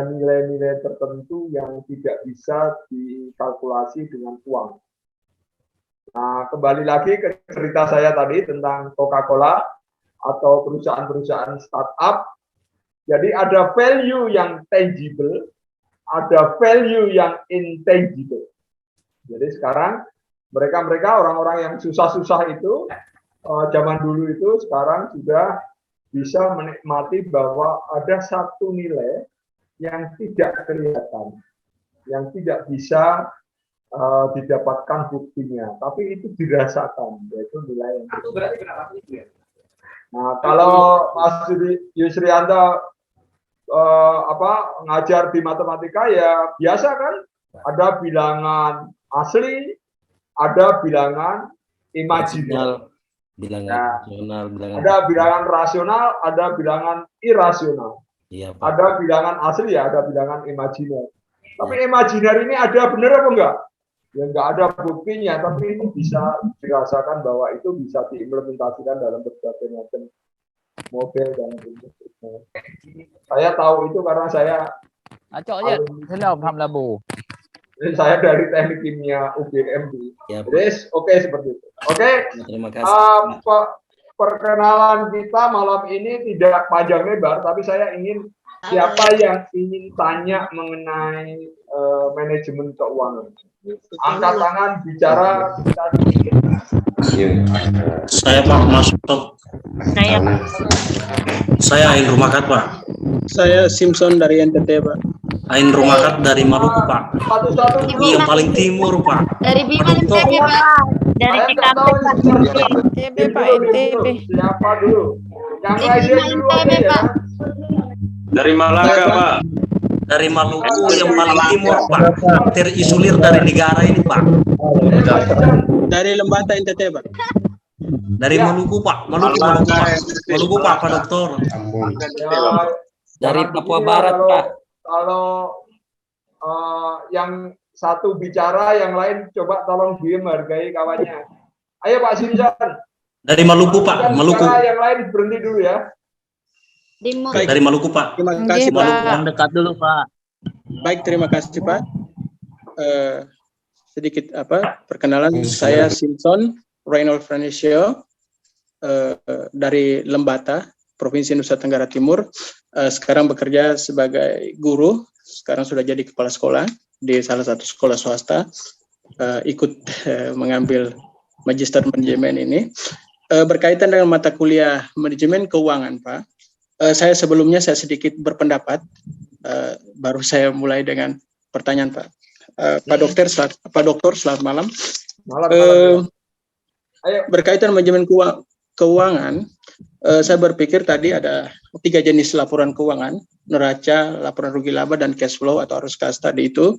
nilai-nilai tertentu yang tidak bisa dikalkulasi dengan uang. Nah, kembali lagi ke cerita saya tadi tentang Coca-Cola atau perusahaan-perusahaan startup. Jadi ada value yang tangible, ada value yang intangible. Jadi sekarang mereka orang-orang yang susah-susah itu zaman dulu itu sekarang sudah bisa menikmati bahwa ada satu nilai yang tidak kelihatan, yang tidak bisa didapatkan buktinya, tapi itu dirasakan, yaitu nilai yang Nah, kalau Mas Yusrianto ngajar di matematika ya biasa kan, ada bilangan asli, ada bilangan imajiner. Ada bilangan rasional, ada bilangan irasional. Iya, Pak. Ada bilangan asli ya, ada bilangan imajiner. Tapi imajiner ini ada benar apa enggak? Ya enggak ada buktinya, tapi ini bisa dirasakan bahwa itu bisa diimplementasikan dalam berbagai macam model dan bentuknya. Saya tahu itu karena saya saya dari teknik kimia UGM di oke seperti itu. Oke. Terima kasih. Perkenalan kita malam ini tidak panjang lebar, tapi saya ingin siapa yang ingin tanya mengenai manajemen keuangan. Angkat tangan, bicara. Saya Pak masuk. Saya Ain Rumakat Pak. Saya Simpson dari NTT Pak. Ain Rumakat dari Maluku Pak. Yang paling timur Pak. Dari Bima NTB Pak. Dari TKP Pak. NTB Pak, NTB. Siapa dulu? Yang lain dulu ya. Dari Malaka Pak. Dari Maluku yang paling timur Pak. Terisolir dari negara ini Pak. Dari Lembata NTT Pak. Dari Maluku Pak. Maluku Pak, Pak Dokter. Dari Papua Barat Pak. Kalau yang satu bicara, yang lain coba tolong diem, hargai kawannya. Ayo Pak Simpson. Dari Maluku Pak. Maluku. Yang lain berhenti dulu ya. Dari Maluku Pak. Terima kasih Pak. Mendekat dulu Pak. Baik, terima kasih Pak. Sedikit perkenalan, saya Simpson Reynold Franesio dari Lembata, Provinsi Nusa Tenggara Timur. Sekarang bekerja sebagai guru, sekarang sudah jadi kepala sekolah di salah satu sekolah swasta, ikut mengambil Magister Manajemen ini. Berkaitan dengan mata kuliah Manajemen Keuangan Pak, saya sebelumnya sedikit berpendapat, baru saya mulai dengan pertanyaan Pak. Pak Dokter, selamat malam. Berkaitan manajemen keuangan, saya berpikir tadi ada 3 jenis laporan keuangan, neraca, laporan rugi laba, dan cash flow atau arus kas tadi itu.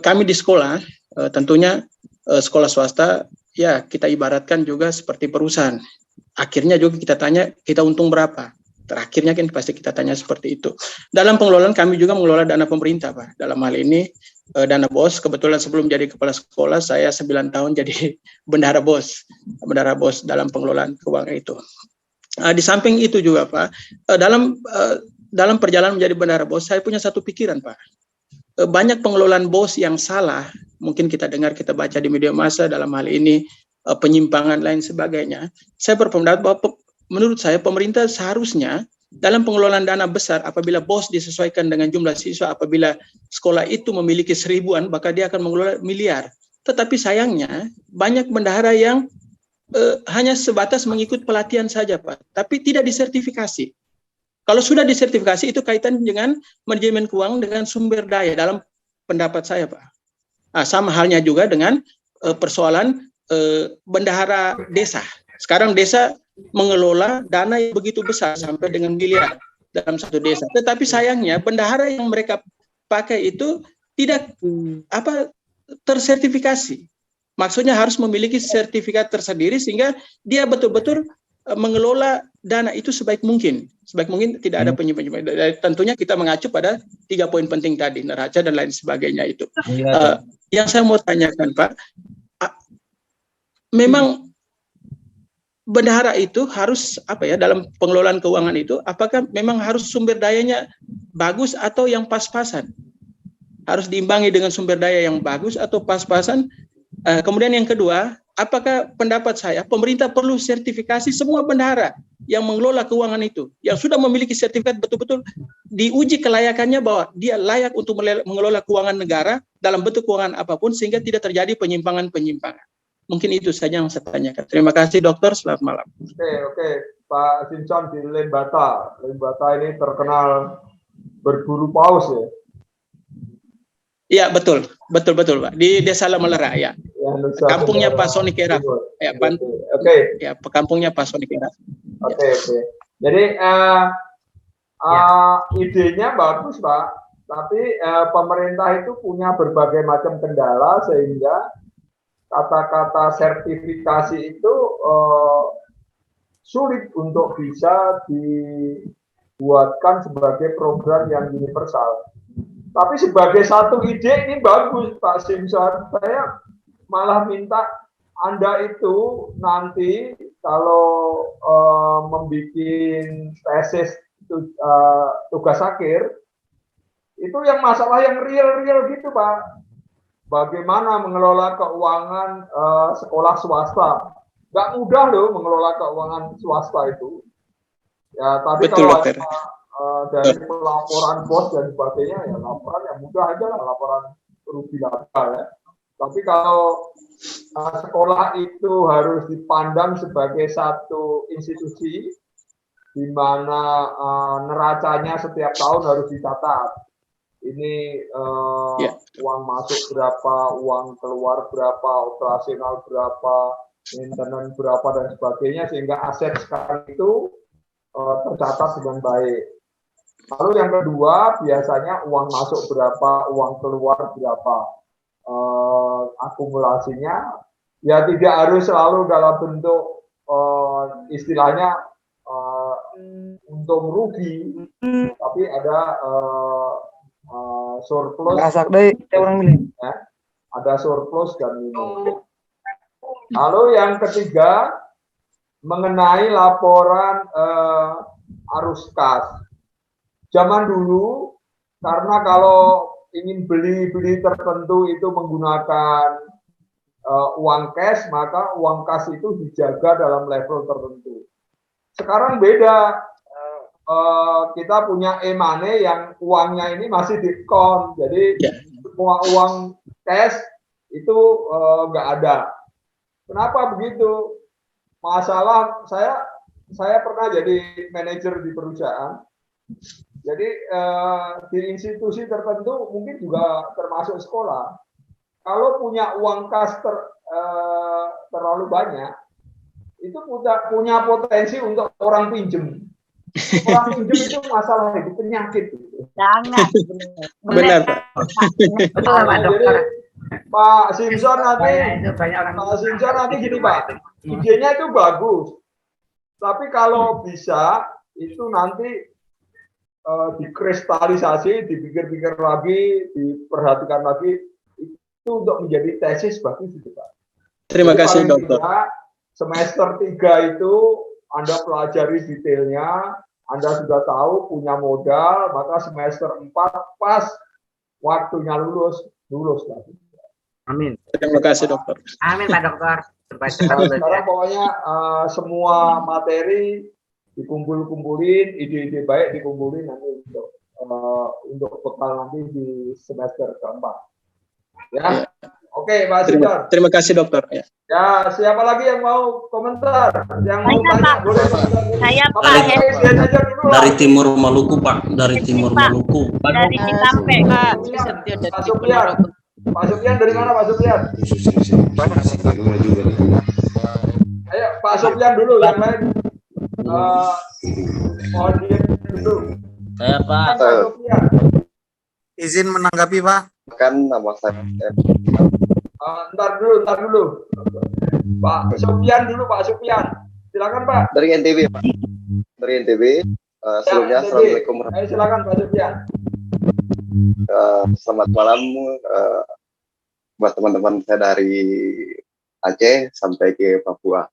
kami di sekolah, tentunya sekolah swasta, ya kita ibaratkan juga seperti perusahaan. Akhirnya juga kita tanya, kita untung berapa? Terakhirnya kan pasti kita tanya seperti itu. Dalam pengelolaan kami juga mengelola dana pemerintah, Pak. Dalam hal ini dana BOS. Kebetulan sebelum jadi kepala sekolah, saya 9 tahun jadi bendahara BOS dalam pengelolaan keuangan itu. Di samping itu juga, Pak, dalam perjalanan menjadi bendahara BOS, saya punya satu pikiran, Pak. Banyak pengelolaan BOS yang salah, mungkin kita dengar, kita baca di media massa, dalam hal ini penyimpangan lain sebagainya. Saya berpendapat bahwa menurut saya pemerintah seharusnya dalam pengelolaan dana besar, apabila BOS disesuaikan dengan jumlah siswa, apabila sekolah itu memiliki 1000-an, maka dia akan mengelola miliar. Tetapi sayangnya banyak bendahara yang hanya sebatas mengikut pelatihan saja, Pak, tapi tidak disertifikasi. Kalau sudah disertifikasi, itu kaitan dengan manajemen keuangan dengan sumber daya dalam pendapat saya, Pak. Sama halnya juga dengan persoalan bendahara desa. Sekarang desa mengelola dana yang begitu besar sampai dengan miliar dalam satu desa. Tetapi sayangnya bendahara yang mereka pakai itu tidak tersertifikasi. Maksudnya harus memiliki sertifikat tersendiri sehingga dia betul-betul mengelola dana itu sebaik mungkin. Sebaik mungkin tidak ada penyimpangan. Tentunya kita mengacu pada 3 poin penting tadi, neraca dan lain sebagainya itu. Yang saya mau tanyakan, Pak, memang bendahara itu harus dalam pengelolaan keuangan itu, apakah memang harus sumber dayanya bagus atau yang pas-pasan? Harus diimbangi dengan sumber daya yang bagus atau pas-pasan? Kemudian yang kedua, apakah pendapat saya pemerintah perlu sertifikasi semua bendahara yang mengelola keuangan itu, yang sudah memiliki sertifikat betul-betul diuji kelayakannya bahwa dia layak untuk mengelola keuangan negara dalam bentuk keuangan apapun sehingga tidak terjadi penyimpangan-penyimpangan. Mungkin itu saja yang saya tanyakan. Terima kasih, Dokter. Selamat malam. Oke, Pak Simpson di Lembata. Lembata ini terkenal berburu paus ya. Iya, betul, Pak. Di Desa Lamelera, ya. Kampungnya Pak Sony Kera. Ya, ya, kampungnya Pak Sony Kera. Oke. Jadi idenya bagus, Pak. Tapi pemerintah itu punya berbagai macam kendala sehingga kata-kata sertifikasi itu sulit untuk bisa dibuatkan sebagai program yang universal. Tapi sebagai satu ide ini bagus, Pak Simpson. Saya malah minta Anda itu nanti kalau membuat tesis tugas akhir, itu yang masalah yang real gitu, Pak. Bagaimana mengelola keuangan sekolah swasta. Nggak mudah loh mengelola keuangan swasta itu. Ya, tadi betul, kalau dari laporan BOS dan sebagainya, ya laporan yang mudah aja lah, laporan rugi laba ya. Tapi kalau sekolah itu harus dipandang sebagai satu institusi di mana neracanya setiap tahun harus dicatat. Ini uang masuk berapa, uang keluar berapa, operasional berapa, maintenance berapa dan sebagainya, sehingga aset sekarang itu tercatat dengan baik. Lalu yang kedua, biasanya uang masuk berapa, uang keluar berapa, akumulasinya ya tidak harus selalu dalam bentuk istilahnya untung rugi, tapi ada surplus, ada surplus dan minus. Lalu yang ketiga mengenai laporan arus kas. Zaman dulu, karena kalau ingin beli tertentu itu menggunakan uang cash, maka uang kas itu dijaga dalam level tertentu. Sekarang beda, kita punya e-money yang uangnya ini masih di-count, jadi semua uang cash itu nggak ada. Kenapa begitu? Masalah saya pernah jadi manajer di perusahaan. Jadi di institusi tertentu mungkin juga termasuk sekolah. Kalau punya uang kas terlalu banyak, itu punya potensi untuk orang pinjem. Kurang pinjam itu masalah itu penyakit. Sangat. Benar, Pak. Betul, Pak Jadi Dokter. Pak Simpson nanti gini Pak, idenya itu bagus, tapi kalau bisa itu nanti dikristalisasi, dipikir-pikir lagi, diperhatikan lagi, itu untuk menjadi tesis bagus itu Pak. Terima Jadi kasih, paling Dokter. tidak, semester 3 itu Anda pelajari detailnya, Anda sudah tahu punya modal, maka semester 4 pas waktunya lulus lagi. Amin. Terima kasih, Dokter. Amin, Pak Dokter. Sekarang pokoknya semua materi dikumpulin, ide-ide baik dikumpulin nanti untuk bekal nanti di semester keempat. Ya, oke, Pak Simpson. Terima kasih, Dokter. Ya. Ya, siapa lagi yang mau komentar? Yang mau Saya, tanya, Pak. boleh komentar. Saya, Pak, Pak. Hesden aja dulu lah. Dari Timur Maluku, Pak. Dari Timur Maluku. Dari Cikampek. Pak, Pak Supian. Pak Supian dari mana Pak Supian? Ayo Pak Supian dulu, yang lain. Mohon diem dulu. Saya Pak. Pak Supian. Izin menanggapi Pak. Kan nama saya Ntar dulu. Pak Supian dulu, Pak Supian. Silakan Pak. dari NTB Pak. Dari NTB. Sebelumnya Assalamualaikum warahmatullahi wabarakatuh. Silakan Pak Supian. Selamat malam buat teman-teman saya dari Aceh sampai ke Papua.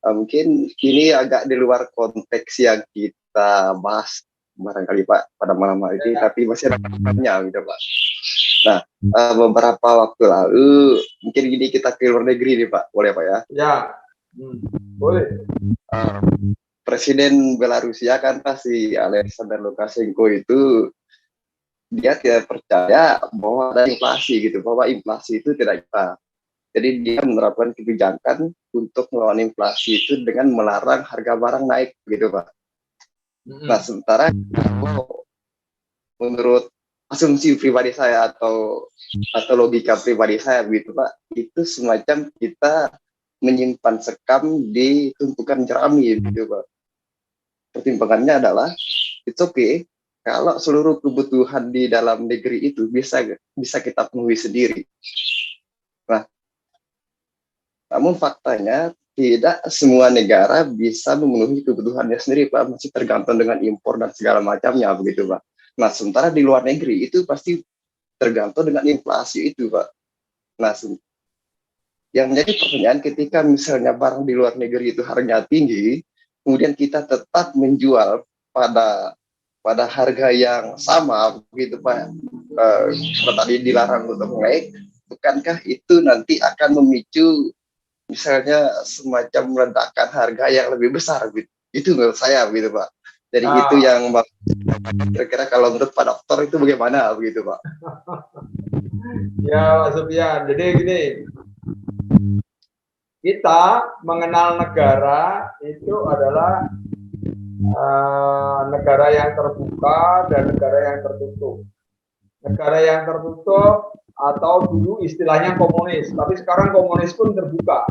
Mungkin ini agak di luar konteks yang kita bahas barangkali Pak pada malam hari ini, tapi masih ada pertanyaannya gitu Pak. Nah, beberapa waktu lalu mungkin gini kita ke luar negeri nih Pak, boleh Pak ya? Ya, boleh. Presiden Belarusia kan pasti Alexander Lukashenko itu dia tidak percaya bahwa ada inflasi gitu, bahwa inflasi itu tidak bisa. Jadi dia menerapkan kebijakan untuk melawan inflasi itu dengan melarang harga barang naik gitu Pak. Nah sementara menurut asumsi pribadi saya atau logika pribadi saya begitu Pak, itu semacam kita menyimpan sekam di tumpukan jerami gitu Pak. Pertimbangannya adalah it's okay kalau seluruh kebutuhan di dalam negeri itu bisa kita penuhi sendiri. Nah, namun faktanya tidak semua negara bisa memenuhi kebutuhannya sendiri Pak, masih tergantung dengan impor dan segala macamnya begitu Pak. Nah, sementara di luar negeri itu pasti tergantung dengan inflasi itu Pak. Nah, yang menjadi pertanyaan ketika misalnya barang di luar negeri itu harganya tinggi, kemudian kita tetap menjual pada harga yang sama begitu Pak, kalau tadi dilarang untuk naik, bukankah itu nanti akan memicu misalnya semacam meledakkan harga yang lebih besar gitu? Itu menurut saya begitu Pak. Jadi itu yang kira-kira kalau menurut Pak Dokter itu bagaimana begitu Pak? Ya Pak Supian, jadi gini, kita mengenal negara itu adalah negara yang terbuka dan negara yang tertutup. Negara yang tertutup atau dulu istilahnya komunis, tapi sekarang komunis pun terbuka.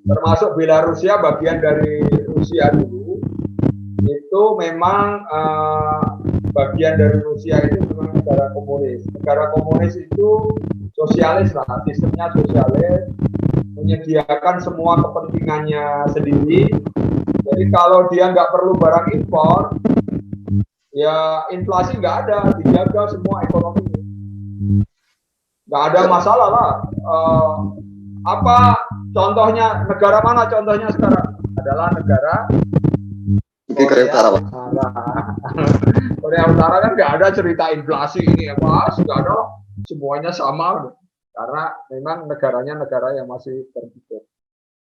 Termasuk Belarusia bagian dari Rusia dulu, itu memang bagian dari Rusia itu memang negara komunis. Negara komunis itu sosialis lah, sistemnya sosialis, menyediakan semua kepentingannya sendiri. Jadi kalau dia nggak perlu barang impor, ya inflasi nggak ada, dijaga semua ekonomi. Nggak ada masalah lah. Apa contohnya, negara mana contohnya sekarang? Adalah negara Korea Utara. Korea Utara kan nggak ada cerita inflasi ini apa, nggak ada, semuanya sama. Karena memang negaranya negara yang masih tertutup.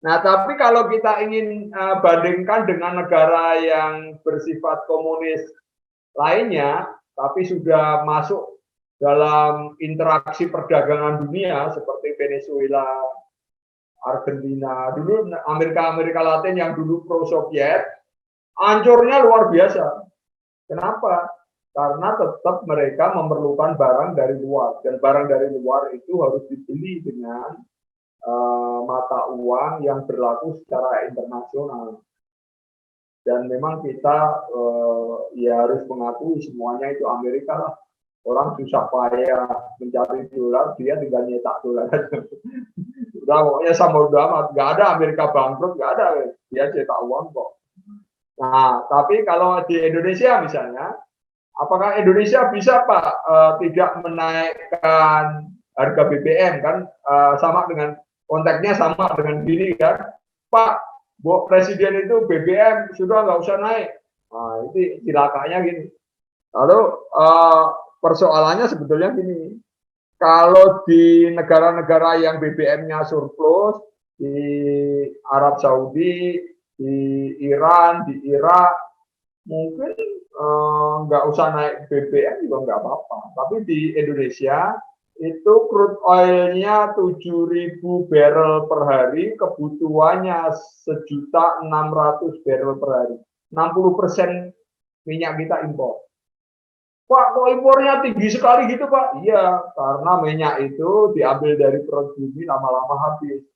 Nah, tapi kalau kita ingin bandingkan dengan negara yang bersifat komunis lainnya, tapi sudah masuk dalam interaksi perdagangan dunia seperti Venezuela, Argentina, dulu Amerika Latin yang dulu pro-Soviet, hancurnya luar biasa. Kenapa? Karena tetap mereka memerlukan barang dari luar, dan barang dari luar itu harus dibeli dengan mata uang yang berlaku secara internasional. Dan memang kita ya harus mengakui semuanya itu Amerika lah. Orang susah payah mencari dolar, dia tinggal nyetak dolar aja. Udah pokoknya sama udah amat, nggak ada Amerika bangkrut, nggak ada, dia cetak uang kok. Nah, tapi kalau di Indonesia misalnya, apakah Indonesia bisa Pak tidak menaikkan harga BBM kan? Sama dengan konteksnya sama dengan gini kan, Pak, Bu Presiden itu BBM sudah nggak usah naik. Nah, itu cilakanya gini. Lalu persoalannya sebetulnya gini, kalau di negara-negara yang BBM-nya surplus, di Arab Saudi, di Iran, di Irak, mungkin nggak usah naik BBM juga nggak apa-apa. Tapi di Indonesia itu crude oil-nya 7.000 barrel per hari, kebutuhannya 1.600.000 barrel per hari. 60% minyak kita impor. Pak, kok impornya tinggi sekali gitu Pak? Iya, karena minyak itu diambil dari perut bumi lama-lama habis.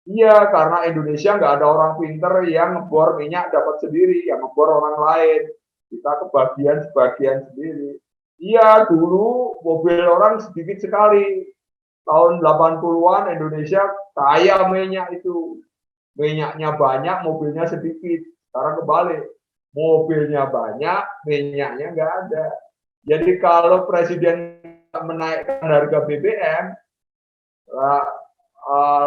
Iya, karena Indonesia nggak ada orang pinter yang ngebor minyak dapat sendiri, yang ngebor orang lain. Kita kebagian sebagian sendiri. Iya, dulu mobil orang sedikit sekali. Tahun 80-an Indonesia kaya minyak itu. Minyaknya banyak, mobilnya sedikit. Sekarang kebalik. Mobilnya banyak, minyaknya nggak ada. Jadi kalau Presiden menaikkan harga BBM,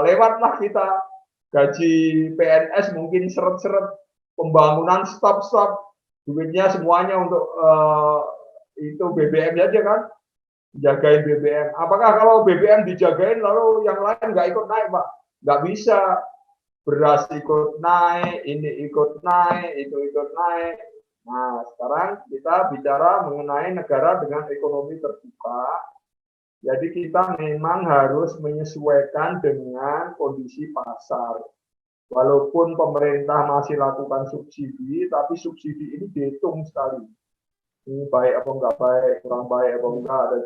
lewatlah kita. Gaji PNS mungkin seret-seret. Pembangunan stop-stop. Duitnya semuanya untuk itu BBM aja kan, jagain BBM. Apakah kalau BBM dijagain lalu yang lain nggak ikut naik Pak? Nggak bisa. Beras ikut naik, ini ikut naik, itu ikut naik. Nah sekarang kita bicara mengenai negara dengan ekonomi terbuka. Jadi kita memang harus menyesuaikan dengan kondisi pasar. Walaupun pemerintah masih lakukan subsidi, tapi subsidi ini dihitung sekali. Ini baik apa enggak baik, kurang baik apa enggak, dan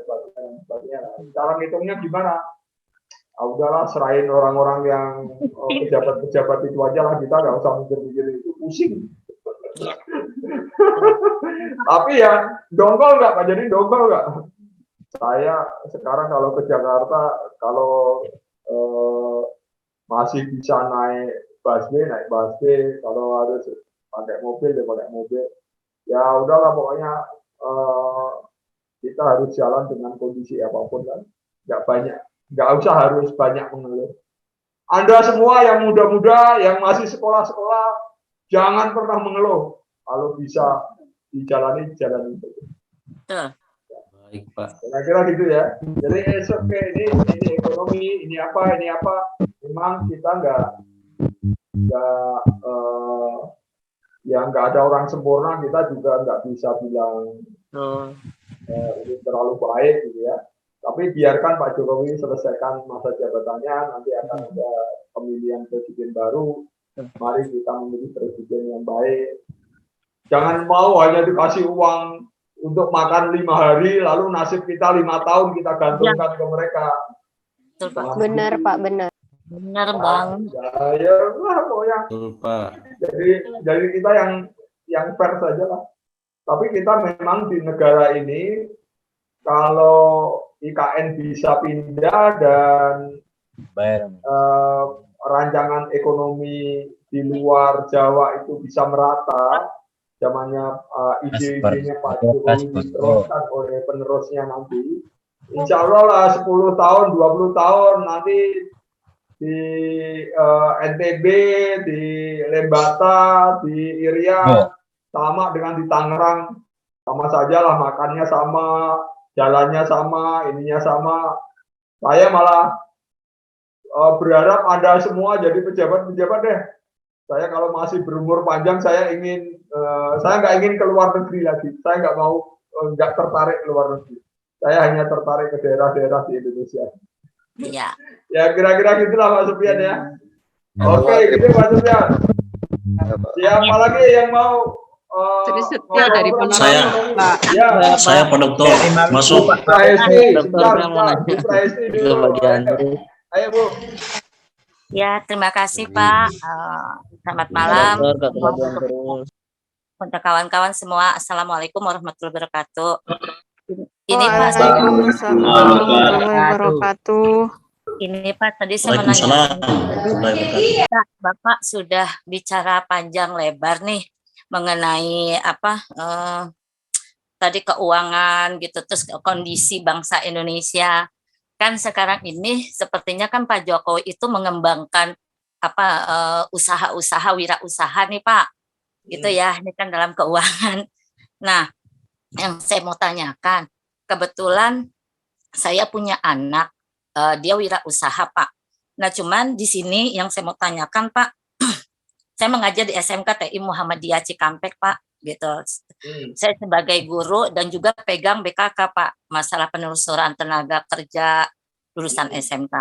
sebagainya. Cara ngitungnya gimana? Udahlah, serahin orang-orang yang pejabat-pejabat itu aja lah, kita nggak usah mikir-mikir itu, pusing. Tapi ya, dongkol nggak Pak? Jadi dongkol nggak? Saya sekarang kalau ke Jakarta, kalau masih bisa naik busway, naik busway. Kalau harus pakai mobil, ya pakai mobil. Ya udahlah, pokoknya kita harus jalan dengan kondisi apapun kan. Nggak usah harus banyak mengeluh. Anda semua yang muda-muda, yang masih sekolah-sekolah, jangan pernah mengeluh. Kalau bisa dijalani. Baik Pak. Kira-kira gitu ya. Jadi ini ekonomi, ini apa. Memang kita nggak ada orang sempurna, kita juga nggak bisa bilang ini terlalu baik gitu ya. Tapi biarkan Pak Jokowi selesaikan masa jabatannya, nanti akan ada pemilihan presiden baru. Mari kita memilih presiden yang baik. Jangan mau hanya dikasih uang untuk makan 5 hari, lalu nasib kita 5 tahun kita gantungkan ke mereka. Benar Pak, benar. Benar Bang. Ya pokoknya. Pak. Jadi kita yang fair saja lah. Tapi kita memang di negara ini, kalau IKN bisa pindah dan rancangan ekonomi di luar Jawa itu bisa merata, zamannya ide-idenya Pak Jokowi diteruskan oleh penerusnya nanti, insya Allah lah 10 tahun, 20 tahun nanti di NTB, di Lembata, di Irian, sama dengan di Tangerang, sama saja lah, makannya sama, jalannya sama, ininya sama. Saya malah berharap Anda semua jadi pejabat-pejabat deh. Saya kalau masih berumur panjang, saya nggak ingin ke luar negeri lagi. Saya nggak tertarik ke luar negeri. Saya hanya tertarik ke daerah-daerah di Indonesia. Iya. Ya kira-kira gitulah Pak Supian ya. Oke, gitu Pak Supian. Siapa lagi yang mau? Dari Saya Pak Dokter masuk. Ayo Bu. Ya, terima kasih Pak. Selamat malam. untuk kawan-kawan semua. Assalamualaikum warahmatullahi wabarakatuh. Ini Pak, saya Waalaikumsalam warahmatullahi wabarakatuh. ini Pak, tadi saya mau nanya. Pak, Bapak sudah bicara panjang lebar nih mengenai apa tadi keuangan gitu, terus kondisi bangsa Indonesia. Kan sekarang ini sepertinya kan Pak Jokowi itu mengembangkan apa usaha-usaha wirausaha nih Pak. Gitu ya, ini kan dalam keuangan. Nah, yang saya mau tanyakan, kebetulan saya punya anak, dia wirausaha Pak. Nah, cuman di sini yang saya mau tanyakan Pak, saya mengajar di SMK TI Muhammadiyah Cikampek Pak, gitu. Saya sebagai guru dan juga pegang BKK Pak, masalah penelusuran tenaga kerja lulusan SMK.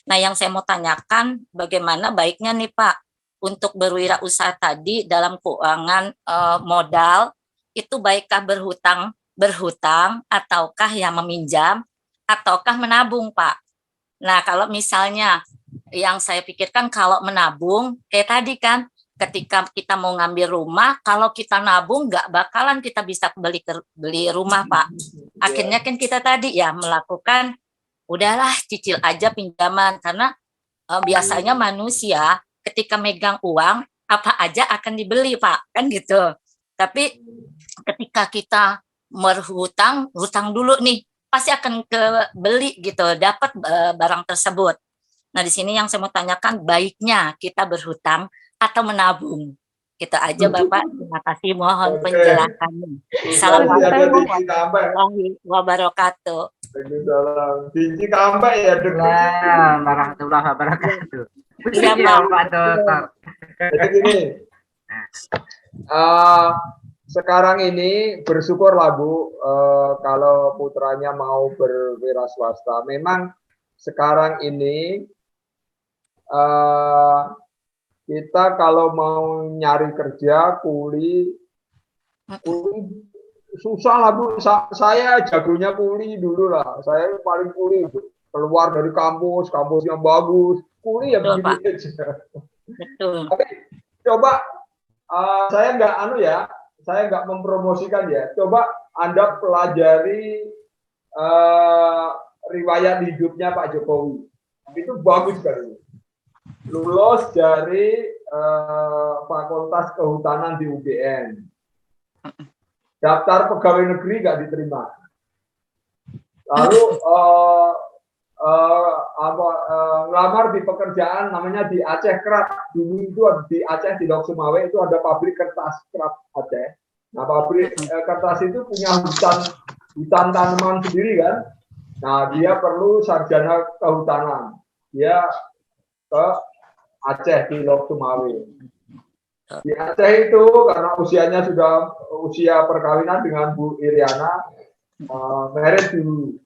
Nah, yang saya mau tanyakan, bagaimana baiknya nih Pak, untuk berwirausaha tadi dalam keuangan modal, itu baikkah berhutang ataukah yang meminjam, ataukah menabung Pak? Nah, kalau misalnya yang saya pikirkan kalau menabung, kayak tadi kan, ketika kita mau ngambil rumah, kalau kita nabung nggak bakalan kita bisa beli rumah Pak. Akhirnya kan kita tadi ya melakukan, udahlah cicil aja pinjaman, karena biasanya manusia ketika megang uang, apa aja akan dibeli Pak, kan gitu. Tapi ketika kita berhutang, hutang dulu nih, pasti akan beli gitu, dapat barang tersebut. Nah, di sini yang saya mau tanyakan, baiknya kita berhutang atau menabung? Gitu aja Bapak, terima kasih, mohon penjelasannya. Assalamualaikum warahmatullahi wabarakatuh. Di Cikampek ya, warahmatullahi wabarakatuh. Iya Pak. Jadi gini, sekarang ini bersyukurlah Bu, kalau putranya mau berwira swasta. Memang sekarang ini kita kalau mau nyari kerja kuli susah lah Bu. Saya jagonya kuli dulu lah. Saya paling kuli keluar dari kampus yang bagus, kuli ya begini aja. Betul. Tapi coba saya nggak mempromosikan ya. Coba Anda pelajari riwayat hidupnya Pak Jokowi. Itu bagus sekali. Lulus dari Fakultas Kehutanan di UGM. Daftar pegawai negeri nggak diterima. Lalu ngelamar di pekerjaan namanya di Aceh Krap. Dulu itu di Aceh di Lok Sumawe itu ada pabrik kertas Krap Aceh. Nah, pabrik kertas itu punya hutan tanaman sendiri kan. Nah, dia perlu sarjana kehutanan. Dia ke Aceh di Lok Sumawe. Di Aceh itu karena usianya sudah usia perkawinan dengan Bu Iriana, married dulu.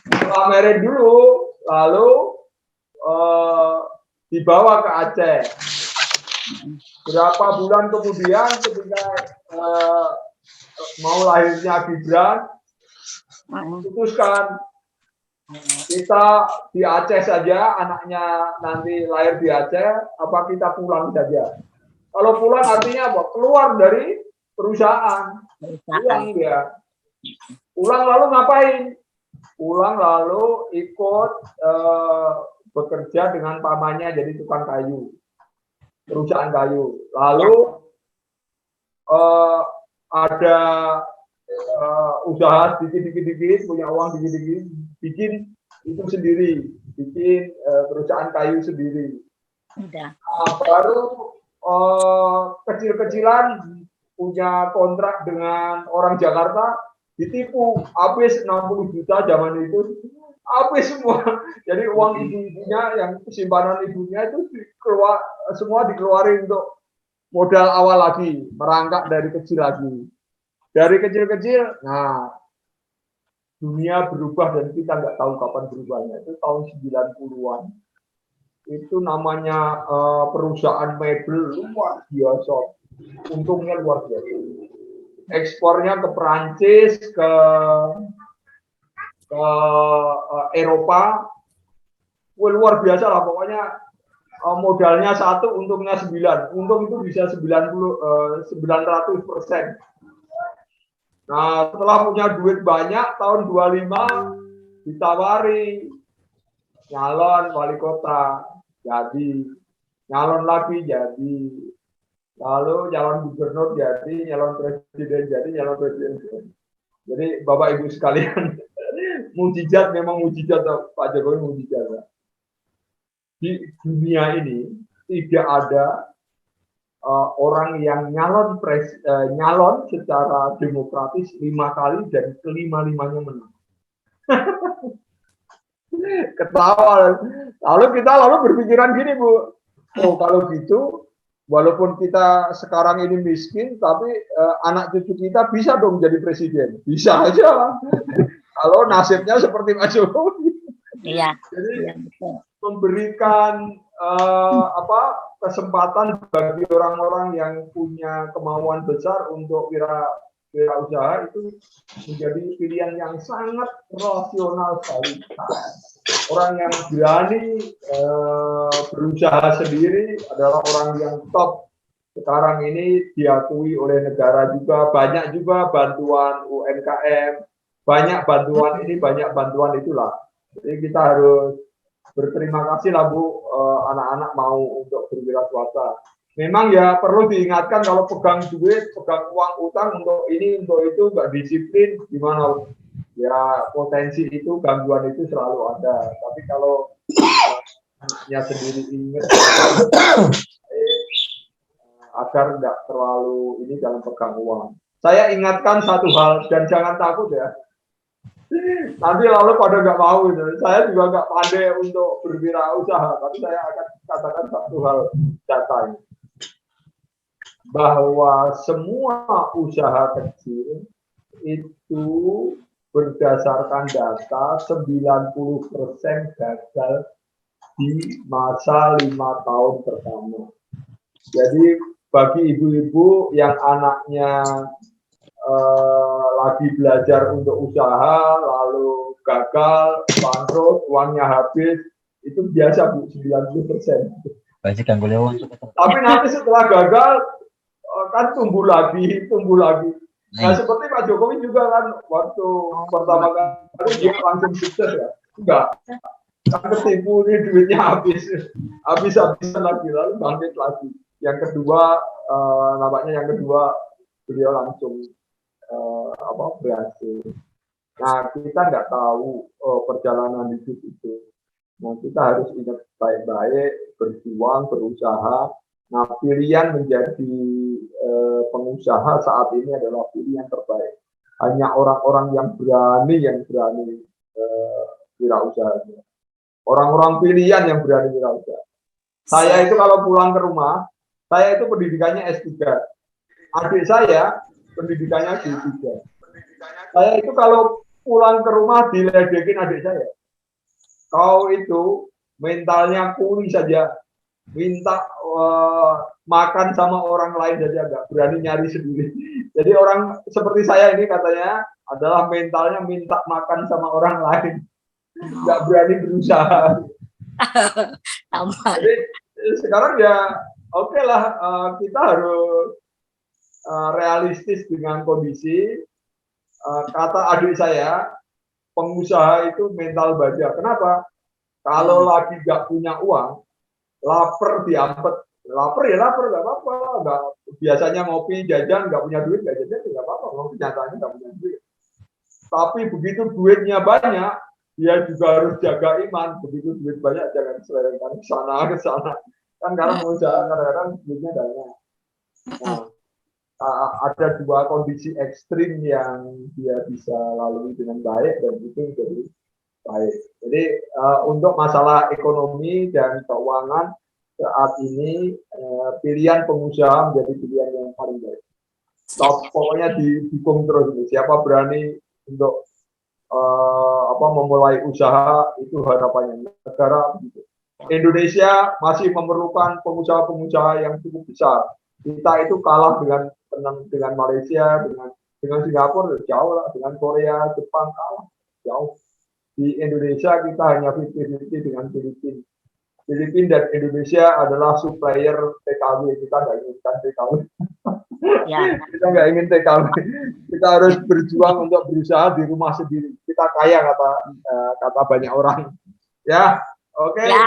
Setelah married dulu, lalu dibawa ke Aceh. Berapa bulan kemudian ketika mau lahirnya Gibran, putuskan kita di Aceh saja, anaknya nanti lahir di Aceh, apa kita pulang saja? Kalau pulang artinya apa? Keluar dari perusahaan. Pulang dia. Pulang lalu ngapain? Pulang lalu ikut bekerja dengan pamannya jadi tukang kayu, perusahaan kayu. Lalu ada usaha sedikit-dikit, punya uang dikit-dikit, bikin itu sendiri, bikin perusahaan kayu sendiri. Baru kecil-kecilan punya kontrak dengan orang Jakarta, ditipu, habis 60 juta zaman itu, habis semua. Jadi uang ibu-ibunya yang simpanan ibunya itu semua dikeluarin untuk modal awal lagi, merangkak dari kecil lagi. Dari kecil-kecil, nah dunia berubah dan kita nggak tahu kapan berubahnya. Itu tahun 90-an. Itu namanya perusahaan mebel luar biasa, untungnya luar biasa. Ekspornya ke Perancis, ke Eropa, luar biasa lah pokoknya. modalnya 1, untungnya 9. Untung itu bisa 900%. Nah, setelah punya duit banyak, tahun 25 ditawari nyalon wali kota, jadi. Nyalon lagi jadi. Lalu nyalon gubernur jadi, nyalon presiden jadi, nyalon presiden jadi. Jadi Bapak Ibu sekalian, mujizat memang mujizat, Pak Jokowi mujizat. Di dunia ini tidak ada orang yang nyalon secara demokratis 5 kali dan kelima-limanya menang. Ketawa. Lalu kita berpikiran gini, Bu. Oh, kalau gitu, walaupun kita sekarang ini miskin, tapi anak cucu kita bisa dong jadi presiden. Bisa aja. Kalau nasibnya seperti Pak Jokowi. Iya. Jadi memberikan kesempatan bagi orang-orang yang punya kemauan besar untuk wirausaha itu menjadi pilihan yang sangat rasional sekali. Orang yang berani berusaha sendiri adalah orang yang top. Sekarang ini diakui oleh negara juga, banyak juga bantuan UMKM, banyak bantuan ini, banyak bantuan itulah. Jadi kita harus berterima kasih lah Bu, anak-anak mau untuk berwirausaha. Memang ya perlu diingatkan kalau pegang duit, pegang uang utang untuk ini, untuk itu, nggak disiplin, gimana? Ya potensi itu, gangguan itu selalu ada. Tapi kalau anaknya sendiri ingat, agar nggak terlalu ini dalam pegang uang. Saya ingatkan satu hal, dan jangan takut ya. Nanti lalu pada nggak mau gitu. Saya juga nggak pandai untuk berwirausaha, tapi saya akan katakan satu hal data ini, bahwa semua usaha kecil itu berdasarkan data 90% gagal di masa 5 tahun pertama. Jadi bagi ibu-ibu yang anaknya lagi belajar untuk usaha, lalu gagal, bangkrut, uangnya habis, itu biasa Bu, 90%. Tapi nanti setelah gagal, kan tumbuh lagi. Nah, seperti Pak Jokowi juga kan, waktu pertama kali dia langsung sukses ya. Enggak. Kan ketipu nih, duitnya habis-habisan lagi, lalu bangkit lagi. Yang kedua, beliau langsung berhasil. Nah, kita nggak tahu perjalanan hidup itu. Nah, kita harus ingat baik-baik, berjuang, berusaha. Nah, pilihan menjadi pengusaha saat ini adalah pilihan terbaik. Hanya orang-orang yang berani wirausaha. Orang-orang pilihan yang berani wirausaha. Saya itu kalau pulang ke rumah, saya itu pendidikannya S3. Adik saya pendidikannya D3. Saya itu kalau pulang ke rumah diledekin adik saya. Kau itu mentalnya kuli saja, minta makan sama orang lain saja, nggak berani nyari sendiri. Jadi orang seperti saya ini katanya adalah mentalnya minta makan sama orang lain, nggak berani berusaha. Jadi sekarang ya oke lah, kita harus realistis dengan kondisi. Kata adik saya, pengusaha itu mental baja. Kenapa? Kalau lagi nggak punya uang, lapar diampet. Lapar ya lapar, nggak apa-apa. Biasanya ngopi, jajan, nggak punya duit, nggak jajan, nggak apa-apa. Kenyataannya nggak punya duit. Tapi begitu duitnya banyak, dia juga harus jaga iman. Begitu duit banyak, jangan selewengkan ke sana. Kan karena pengusaha kadang-kadang duitnya banyak. Nah, ada dua kondisi ekstrim yang dia bisa lalui dengan baik dan itu jadi baik. Jadi untuk masalah ekonomi dan keuangan saat ini pilihan pengusaha menjadi pilihan yang paling baik. Pokoknya didukung terus. Siapa berani untuk memulai usaha, itu harapannya negara begitu. Indonesia masih memerlukan pengusaha-pengusaha yang cukup besar. Kita itu kalah dengan Malaysia, dengan Singapura jauh lah, dengan Korea, Jepang kalah jauh. Di Indonesia kita hanya 50-50 dengan Filipina. Filipina dan Indonesia adalah supplier TKW. Kita nggak inginkan TKW. Ya. Kita nggak ingin TKW. Kita harus berjuang untuk berusaha di rumah sendiri. Kita kaya kata banyak orang. Ya, oke. Ya,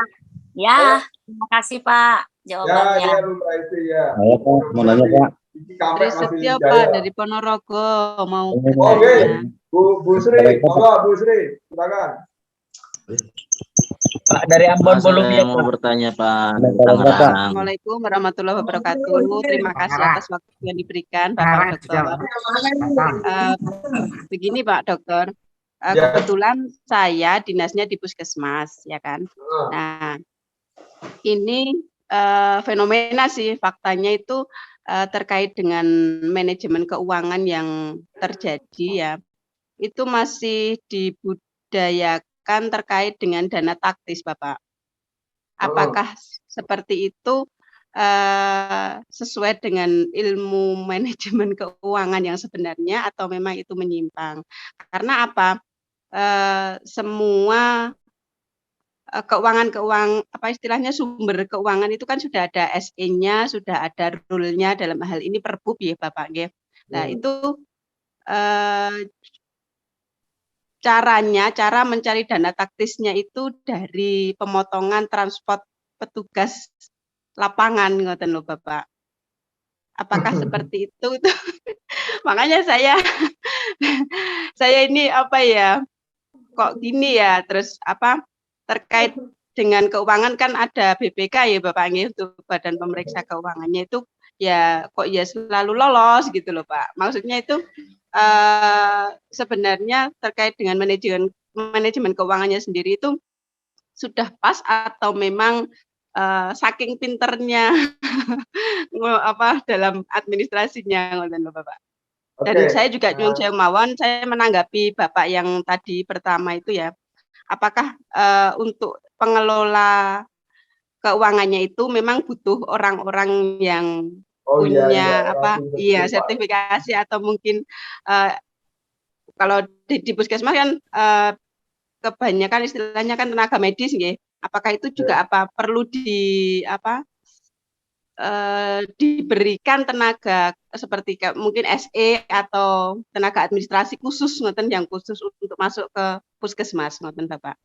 ya. Terima kasih Pak jawabannya. Ya, Bu Praisi ya. Saya Pak, mau nanya Pak. Dari Setio Pak dari Ponorogo mau Oke, Bu Sri, Bu Sri, silakan. Pak dari Ambon belum Saya ya mau Pak. bertanya Pak. Assalamualaikum warahmatullahi wabarakatuh. Terima kasih atas waktu yang diberikan Bapak Dokter. Begini Pak Dokter, kebetulan saya dinasnya di puskesmas, ya kan. Nah, ini fenomena sih, faktanya itu terkait dengan manajemen keuangan yang terjadi ya. Itu masih dibudidayakan terkait dengan dana taktis, Bapak. Apakah seperti itu sesuai dengan ilmu manajemen keuangan yang sebenarnya atau memang itu menyimpang? Karena apa? Semua keuangan apa istilahnya sumber keuangan itu kan sudah ada SE-nya, sudah ada rule-nya dalam hal ini Perbup ya Bapak nggih. Nah, itu cara mencari dana taktisnya itu dari pemotongan transport petugas lapangan ngoten lho Bapak. Apakah seperti itu? Makanya saya ini apa ya? Kok gini ya? Terus apa? Terkait dengan keuangan kan ada BPK ya Bapak nggih untuk Badan Pemeriksa Keuangannya itu ya kok ya selalu lolos gitu loh Pak. Maksudnya itu sebenarnya terkait dengan manajemen keuangannya sendiri itu sudah pas atau memang saking pinternya apa dalam administrasinya ngoten lho Bapak. Dan saya juga nyuwun sewu mawon saya menanggapi Bapak yang tadi pertama itu ya. Apakah untuk pengelola keuangannya itu memang butuh orang-orang yang punya sertifikasi atau mungkin kalau di puskesmas kan kebanyakan istilahnya kan tenaga medis nggih. Apakah itu juga perlu diberikan tenaga seperti mungkin SE atau tenaga administrasi khusus ngoten yang khusus untuk masuk ke puskesmas ngoten Bapak.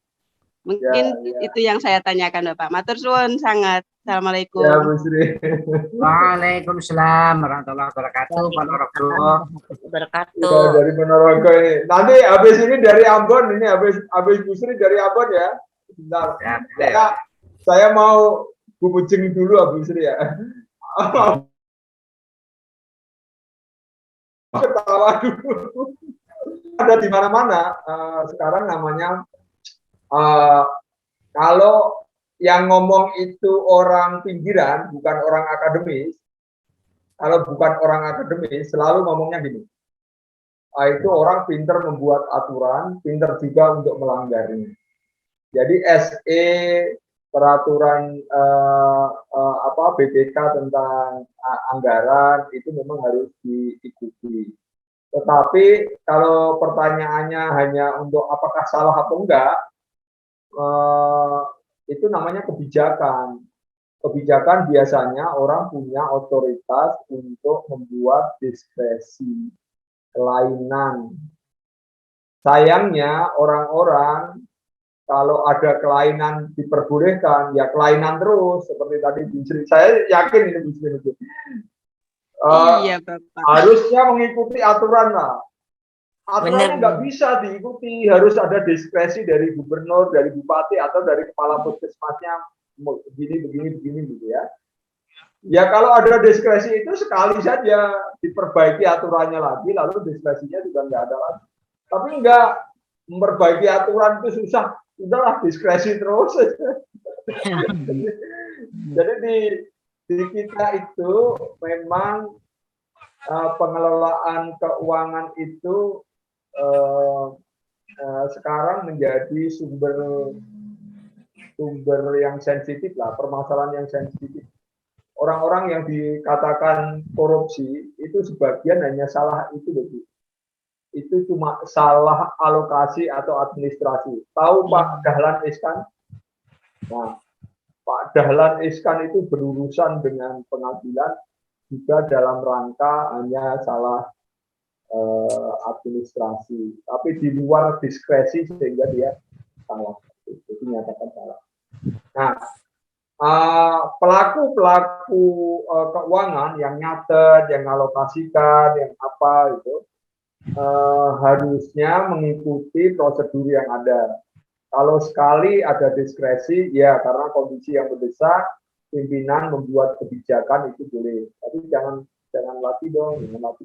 Mungkin itu yang saya tanyakan Bapak. Matur suwun sangat. Assalamualaikum. Ya Bu Sri. Waalaikumsalam warahmatullahi wabarakatuh. Ponorogo. Wabarakatuh. Ya, dari Ponorogo ini. Nanti habis ini dari Ambon ini habis Bu Sri dari Ambon ya. Bentar. Saya mau bubujeng dulu Bu Sri ya. Ketawa dulu. Ada di mana-mana sekarang namanya kalau yang ngomong itu orang pinggiran, bukan orang akademis. Kalau bukan orang akademis, selalu ngomongnya gini. Itu orang pinter membuat aturan, pinter juga untuk melanggarnya. Jadi SE peraturan BPK tentang anggaran itu memang harus diikuti. Tetapi kalau pertanyaannya hanya untuk apakah salah atau enggak, itu namanya kebijakan. Kebijakan biasanya orang punya otoritas untuk membuat diskresi, kelainan. Sayangnya orang-orang kalau ada kelainan diperbolehkan, ya kelainan terus seperti tadi Bu Sri. Saya yakin ini Bu Sri. Iya, Bapak. Harusnya mengikuti aturan lah. Aturan nggak bisa diikuti, harus ada diskresi dari gubernur, dari bupati atau dari kepala puskesmasnya begini gitu ya. Ya kalau ada diskresi itu sekali saja diperbaiki aturannya lagi, lalu diskresinya juga nggak ada lagi. Tapi nggak memperbaiki aturan itu susah, udahlah diskresi terus. Jadi di kita itu memang pengelolaan keuangan itu sekarang menjadi sumber yang sensitif lah, permasalahan yang sensitif. Orang-orang yang dikatakan korupsi itu sebagian hanya salah itu loh. Itu cuma salah alokasi atau administrasi. Tahu Pak Dahlan Iskan? Nah, Pak Dahlan Iskan itu berurusan dengan pengadilan juga dalam rangka hanya salah administrasi, tapi di luar diskresi sehingga dia salah, itu dinyatakan salah. Nah, pelaku-pelaku keuangan yang nyatet, yang alokasikan, yang apa itu harusnya mengikuti prosedur yang ada. Kalau sekali ada diskresi, ya karena kondisi yang mendesak, pimpinan membuat kebijakan itu boleh. Tapi jangan lagi dong, Nah,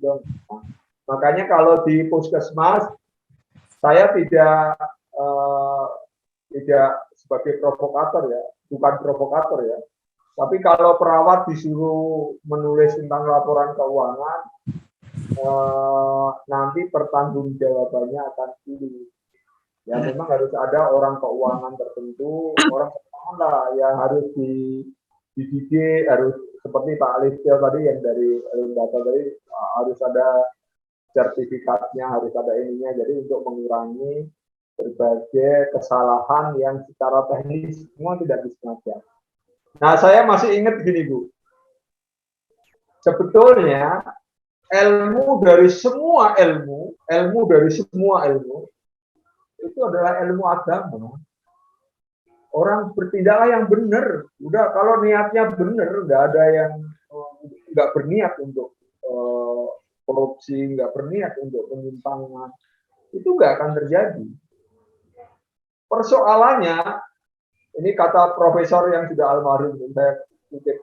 makanya kalau di puskesmas, saya tidak sebagai provokator ya, bukan provokator ya. Tapi kalau perawat disuruh menulis tentang laporan keuangan, nanti pertanggungjawabannya akan sulit. Ya memang harus ada orang keuangan tertentu, orang keuangan lah yang harus dididik, harus seperti Pak Alistio tadi yang dari data tadi, harus ada sertifikatnya, harus ada ininya, jadi untuk mengurangi berbagai kesalahan yang secara teknis semua tidak disengaja. Nah, saya masih ingat gini Bu, sebetulnya ilmu dari semua ilmu itu adalah ilmu agama. Orang bertindaklah yang benar. Udah, kalau niatnya benar, nggak ada yang nggak berniat untuk korupsi, nggak berniat untuk penyimpangan, itu nggak akan terjadi. Persoalannya, ini kata profesor yang sudah almarhum, saya kutip,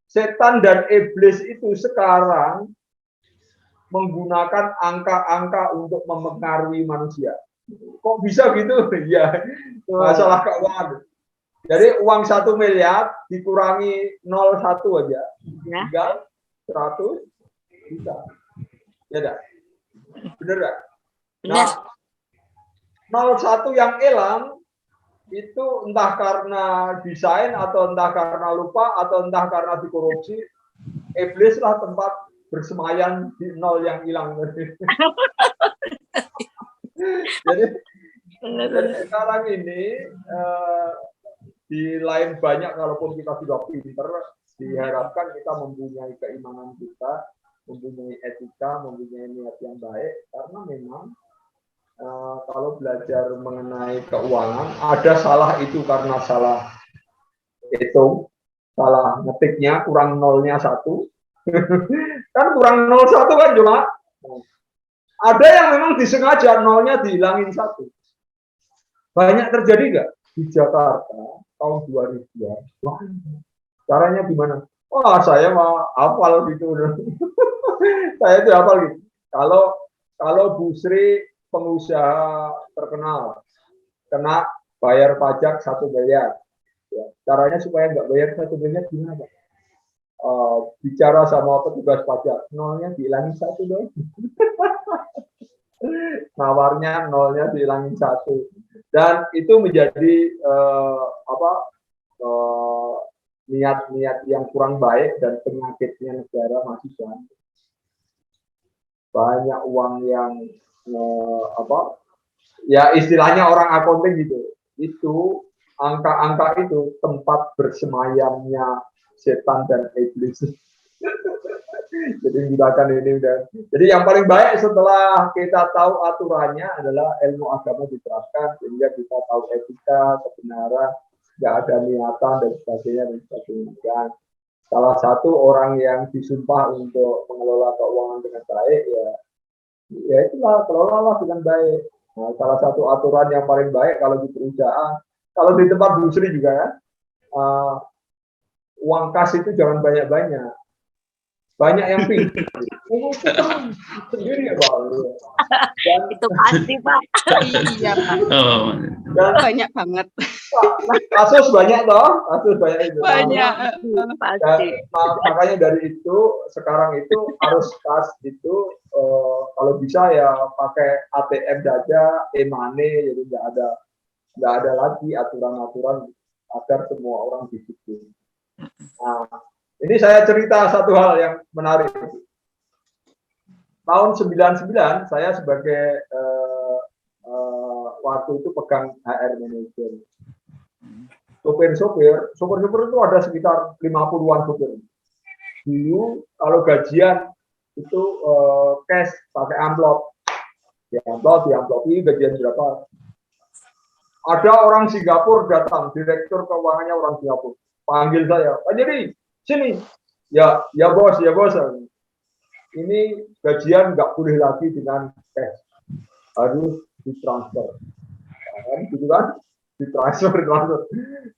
setan dan iblis itu sekarang menggunakan angka-angka untuk mempengaruhi manusia. Kok bisa gitu? Ya, masalah keuangan. Jadi uang 1 miliar dikurangi 0,1 aja, tinggal 100 juta. Ya dah, bener gak? Nah, 0,1 yang hilang itu entah karena desain atau entah karena lupa atau entah karena dikorupsi, iblis lah tempat bersemayam di 0 yang hilang. Jadi sekarang ini di lain banyak, kalaupun kita sudah pinter, diharapkan kita mempunyai keimanan kita, mempunyai etika, mempunyai niat yang baik, karena memang kalau belajar mengenai keuangan, ada salah itu karena salah hitung, salah ngetiknya, kurang nolnya 1, kan kurang 0,1 kan cuma. Ada yang memang disengaja nolnya dihilangin 1. Banyak terjadi nggak? Di Jakarta tahun 2000-an. Caranya gimana? Wah, saya mah hafal gitu. Saya itu hafal gitu. Kalau Bu Sri pengusaha terkenal kena bayar pajak 1 miliar. Ya, caranya supaya nggak bayar 1 miliar gimana, Pak? Bicara sama petugas pajak, nolnya dihilangin 1 dong. Nawarnya nolnya dihilangin 1. Dan itu menjadi niat-niat yang kurang baik dan penyakitnya negara masih banyak. Banyak uang yang ya istilahnya orang accounting gitu. Itu angka-angka itu tempat bersemayamnya setan dan iblis. Jadi gunakan ini udah. Jadi yang paling baik setelah kita tahu aturannya adalah ilmu agama diterapkan sehingga kita tahu etika, kebenaran, nggak ada niatan dan sebagainya dan sebagainya. Dan salah satu orang yang disumpah untuk mengelola keuangan dengan baik ya itulah, kelolalah dengan baik. Nah, salah satu aturan yang paling baik kalau di perusahaan, kalau di tempat Bu Sri juga ya, uang kas itu jangan banyak-banyak. Banyak yang pintar. Sendiri ya Pak. Itu pasti Pak. Iya Pak. Dan banyak banget. Kasus banyak toh, kasus banyak itu. Banyak. Pasti. Makanya dari itu sekarang itu harus kas itu kalau bisa ya pakai ATM saja, e-money, jadi nggak ada lagi aturan-aturan agar semua orang disiplin. Nah, ini saya cerita satu hal yang menarik. Tahun 99 saya sebagai waktu itu pegang HR manager. sopir-sopir itu ada sekitar 50-an sopir. Dulu kalau gajian itu cash pakai amplop. Di amplop ini gajian berapa? Ada orang Singapura datang, direktur keuangannya orang Singapura. Panggil saya, Pak Jadi, sini. Ya bos. Ini gajian nggak boleh lagi dengan cash, harus ditransfer. Gitu kan? Ditransfer.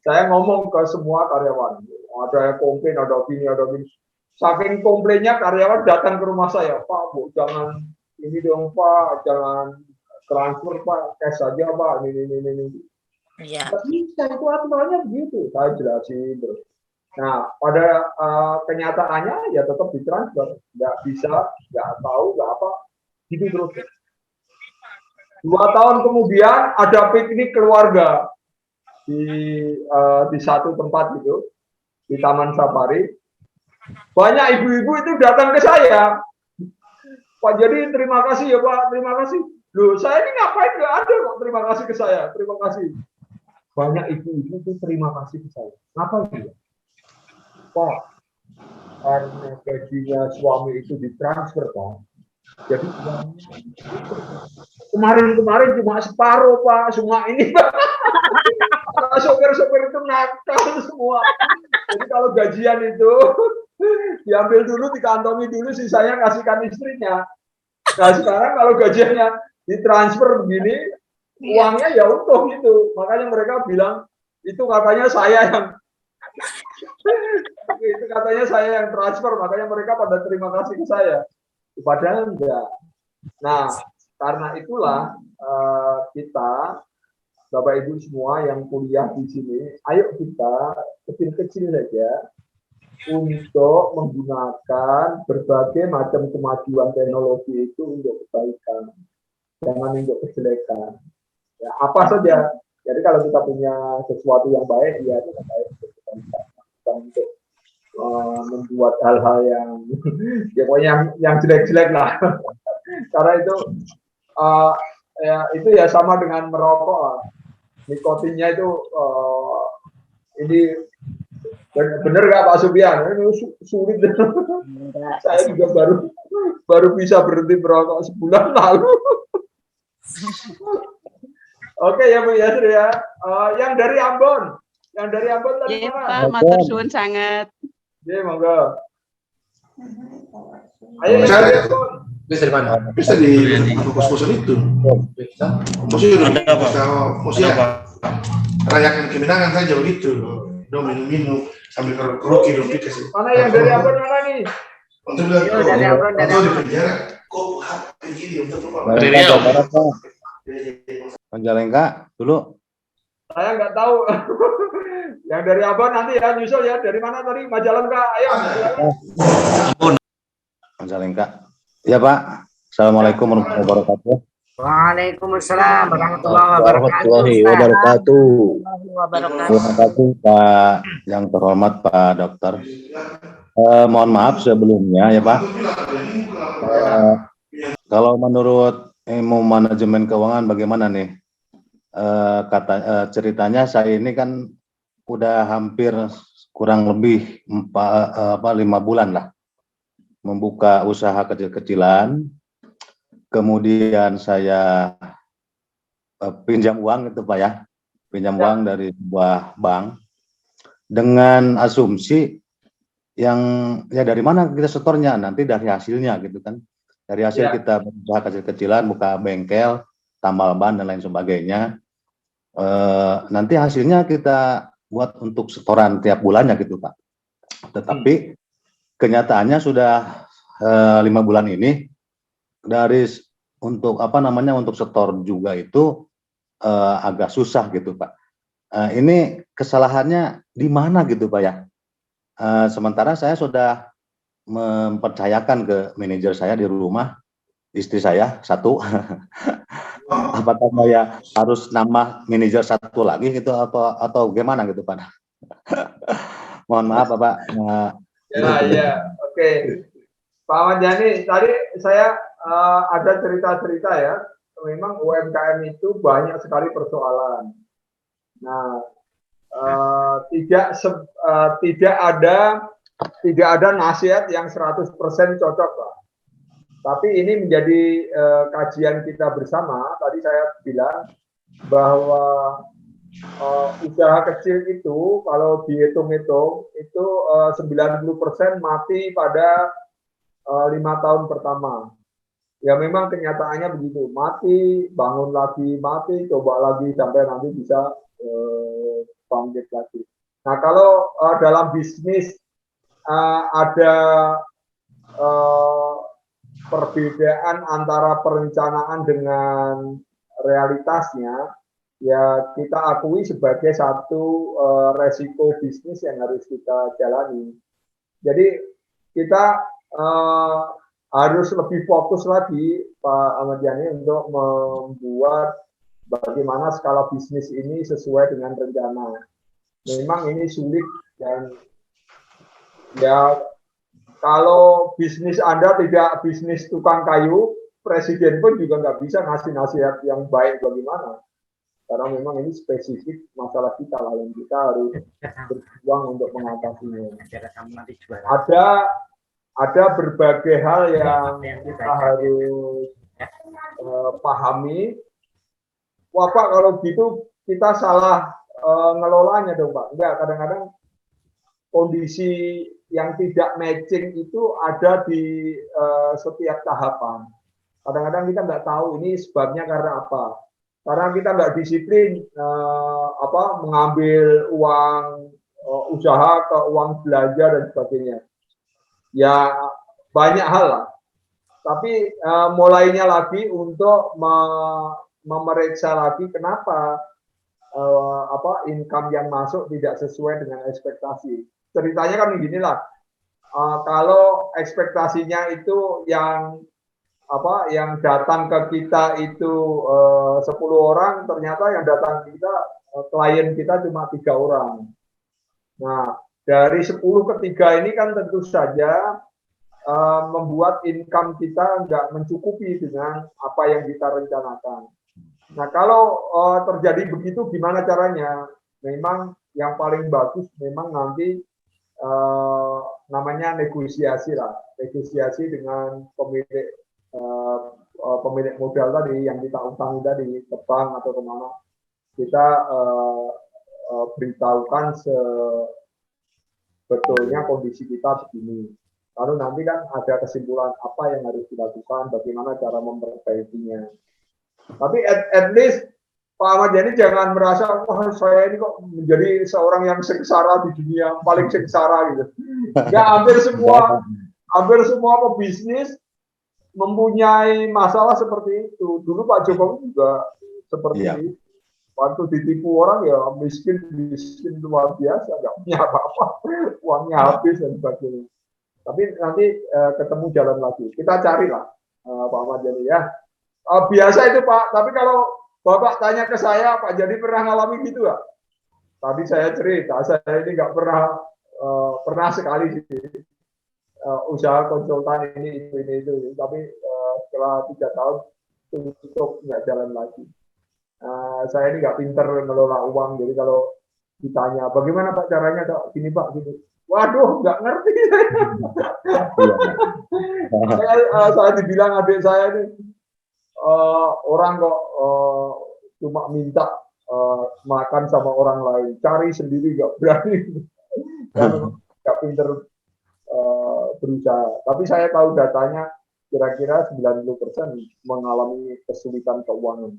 Saya ngomong ke semua karyawan, ada yang komplain, ada gini. Saking komplainnya karyawan datang ke rumah saya, Pak, Bu, jangan ini dong Pak, jangan transfer Pak, cash saja Pak, ini. Iya. Bisa itu aturannya begitu, saya jelasin terus. Nah, pada kenyataannya ya tetap ditransfer, nggak bisa, nggak tahu, nggak apa, gitu terus. 2 tahun kemudian ada piknik keluarga di satu tempat gitu, di Taman Safari. Banyak ibu-ibu itu datang ke saya, Pak Jadi terima kasih ya Pak, terima kasih. Loh, saya ini ngapain nggak ada kok terima kasih ke saya, terima kasih. Banyak ibu-ibu itu terima kasih ke saya. Ngapain ya? Pak, karena gajinya suami itu ditransfer Pak. Jadi kemarin cuma separuh Pak, semua ini Pak. Sopir-sopir itu nakal semua. Jadi kalau gajian itu diambil dulu, dikantongi dulu, sisanya kasihkan istrinya. Nah sekarang kalau gajiannya ditransfer begini, uangnya ya utuh gitu. Makanya mereka bilang itu katanya saya yang transfer, makanya mereka pada terima kasih ke saya. Padahal enggak. Nah, karena itulah kita Bapak Ibu semua yang kuliah di sini, ayo kita kecil-kecil saja untuk menggunakan berbagai macam kemajuan teknologi itu untuk kebaikan, jangan untuk kejelekan. Ya, apa saja. Jadi kalau kita punya sesuatu yang baik, ya kita baik untuk untuk membuat hal-hal yang ya pokoknya yang jelek-jelek lah. Karena itu itu ya sama dengan merokok lah. Nikotinnya itu ini benar nggak Pak Supian? Ini sulit. Saya juga baru bisa berhenti merokok sebulan lalu. Oke ya Bu Yasri ya. Yang dari Ambon tadi Pak, matur suwun sangat. Iya, monggo. Ayo yang dari Ambon. Bisa di mana? Bisa di pos-posan itu. Ada rayakan kemenangan saja begitu. Dong minum-minum sambil keroki dong pikir. Mana yang dari Ambon mana nih? Untuk bilang dari Ambon, dari di penjara. Kok begini untuk Panjalengka dulu. Saya nggak tahu. Yang dari Ambon nanti ya nyusul ya. Dari mana tadi? Majalengka. Ayo. Panjalengka. Ya Pak. Assalamualaikum warahmatullahi wabarakatuh. Waalaikumsalam warahmatullahi wabarakatuh. Terima kasih Pak yang terhormat Pak Dokter. Mohon maaf sebelumnya ya Pak. Kalau menurut ilmu manajemen keuangan bagaimana nih? Ceritanya saya ini kan udah hampir kurang lebih 5 bulan lah membuka usaha kecil-kecilan, kemudian saya pinjam uang itu Pak ya, pinjam uang dari sebuah bank dengan asumsi yang ya dari mana kita setornya, nanti dari hasilnya gitu kan, dari hasil kita usaha kecil-kecilan, buka bengkel, tambal ban dan lain sebagainya, nanti hasilnya kita buat untuk setoran tiap bulannya gitu Pak. Tetapi kenyataannya sudah 5 bulan ini dari untuk untuk setor juga itu agak susah gitu Pak. Ini kesalahannya di mana gitu Pak ya? Sementara saya sudah mempercayakan ke manajer saya di rumah, istri saya satu. Apakah saya harus nambah manajer satu lagi gitu atau gimana gitu Pak? Mohon maaf Bapak. Ya, oke. Pak Ahmad Yani, tadi saya ada cerita-cerita ya. Memang UMKM itu banyak sekali persoalan. Nah, tidak ada nasihat yang 100% cocok, Pak. Tapi ini menjadi kajian kita bersama. Tadi saya bilang bahwa usaha kecil itu kalau dihitung-hitung itu 90% mati pada 5 tahun pertama. Ya memang kenyataannya begitu, mati, bangun lagi, mati, coba lagi sampai nanti bisa bangkit lagi. Nah kalau dalam bisnis ada perbedaan antara perencanaan dengan realitasnya, ya kita akui sebagai satu resiko bisnis yang harus kita jalani. Jadi kita harus lebih fokus lagi, Pak Ahmad Yani, untuk membuat bagaimana skala bisnis ini sesuai dengan rencana. Memang ini sulit dan ya kalau bisnis Anda tidak bisnis tukang kayu, presiden pun juga nggak bisa ngasih nasihat yang baik bagaimana. Karena memang ini spesifik masalah kita lah yang kita harus berjuang untuk mengatasinya. Ada berbagai hal yang kita harus pahami. Wah Pak, kalau gitu kita salah ngelolanya dong Pak. Enggak, kadang-kadang kondisi yang tidak matching itu ada di setiap tahapan. Kadang-kadang kita nggak tahu ini sebabnya karena apa. Karena kita nggak disiplin mengambil uang usaha ke uang belanja dan sebagainya. Ya banyak hal lah. Tapi mulainya lagi untuk memeriksa lagi kenapa income yang masuk tidak sesuai dengan ekspektasi. Ceritanya kan beginilah, kalau ekspektasinya itu yang datang ke kita itu 10 orang, ternyata yang datang ke kita klien kita cuma 3 orang. Nah, dari 10 ke 3 ini kan tentu saja membuat income kita nggak mencukupi dengan apa yang kita rencanakan. Nah, kalau terjadi begitu gimana caranya? Memang yang paling bagus memang nanti namanya negosiasi lah, negosiasi dengan pemilik modal tadi yang kita utangi tadi ke bank atau kemana, kita beritahukan sebetulnya kondisi kita begini. Lalu nanti kan ada kesimpulan apa yang harus dilakukan, bagaimana cara memperbaikinya. Tapi at least Pak Ahmad Yani jangan merasa, wah saya ini kok menjadi seorang yang sengsara di dunia, paling sengsara gitu. Ya hampir semua pebisnis mempunyai masalah seperti itu. Dulu Pak Jokowi juga seperti itu. Waktu ditipu orang ya miskin luar biasa, nggak punya apa-apa, uangnya habis dan sebagainya. Tapi nanti ketemu jalan lagi. Kita carilah Pak Ahmad Yani ya. Biasa itu Pak, tapi kalau Bapak tanya ke saya, Pak Jadi pernah ngalami gitu nggak? Tadi saya cerita, saya ini nggak pernah sekali sih usaha konsultan ini itu. Tapi setelah 3 tahun tutup nggak jalan lagi. Saya ini nggak pinter ngelola uang, jadi kalau ditanya bagaimana Pak caranya, gini Pak, gini. Waduh, nggak ngerti. Saya dibilang adik saya ini orang kok cuma minta makan sama orang lain, cari sendiri nggak berani, nggak pinter berusaha. Tapi saya tahu datanya kira-kira 90% mengalami kesulitan keuangan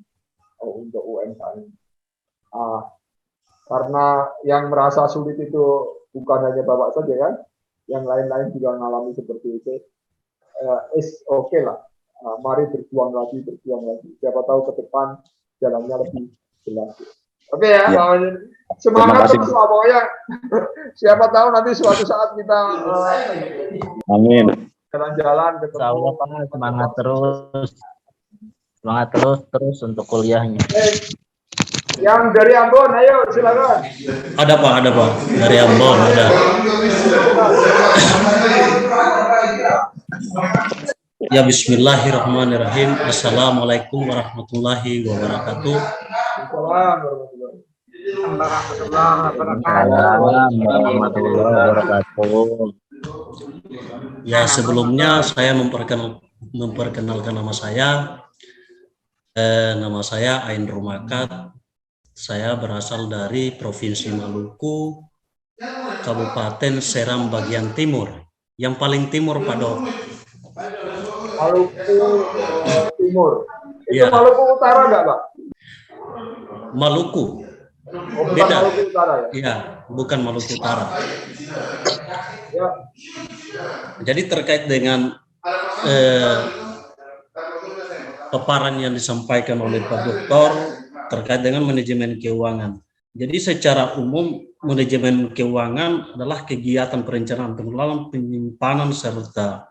untuk UMKM. Karena yang merasa sulit itu bukan hanya Bapak saja kan, yang lain-lain juga mengalami seperti itu. Oke lah. Mari berjuang lagi. Siapa tahu ke depan jalannya lebih jelas. Oke ya, semangat terus lah pokoknya. Siapa tahu nanti suatu saat kita amin. Jalan-jalan ketemu. Semangat terus untuk kuliahnya. Yang dari Ambon, ayo silakan. Ada Pak dari Ambon ada. Ya Bismillahirrahmanirrahim. Assalamualaikum warahmatullahi wabarakatuh. warahmatullahi wabarakatuh. Ya, sebelumnya saya memperkenalkan nama saya. Nama saya Ain Rumakat. Saya berasal dari Provinsi Maluku, Kabupaten Seram bagian timur. Yang paling timur, Pak Dok. Maluku Timur. Itu Ya. Maluku Utara enggak, Pak? Maluku. Oh, bukan Beda. Maluku Utara ya? Iya, bukan Maluku Utara. Ya. Jadi terkait dengan paparan yang disampaikan oleh Pak Doktor terkait dengan manajemen keuangan. Jadi secara umum manajemen keuangan adalah kegiatan perencanaan, pengelolaan, penyimpanan serta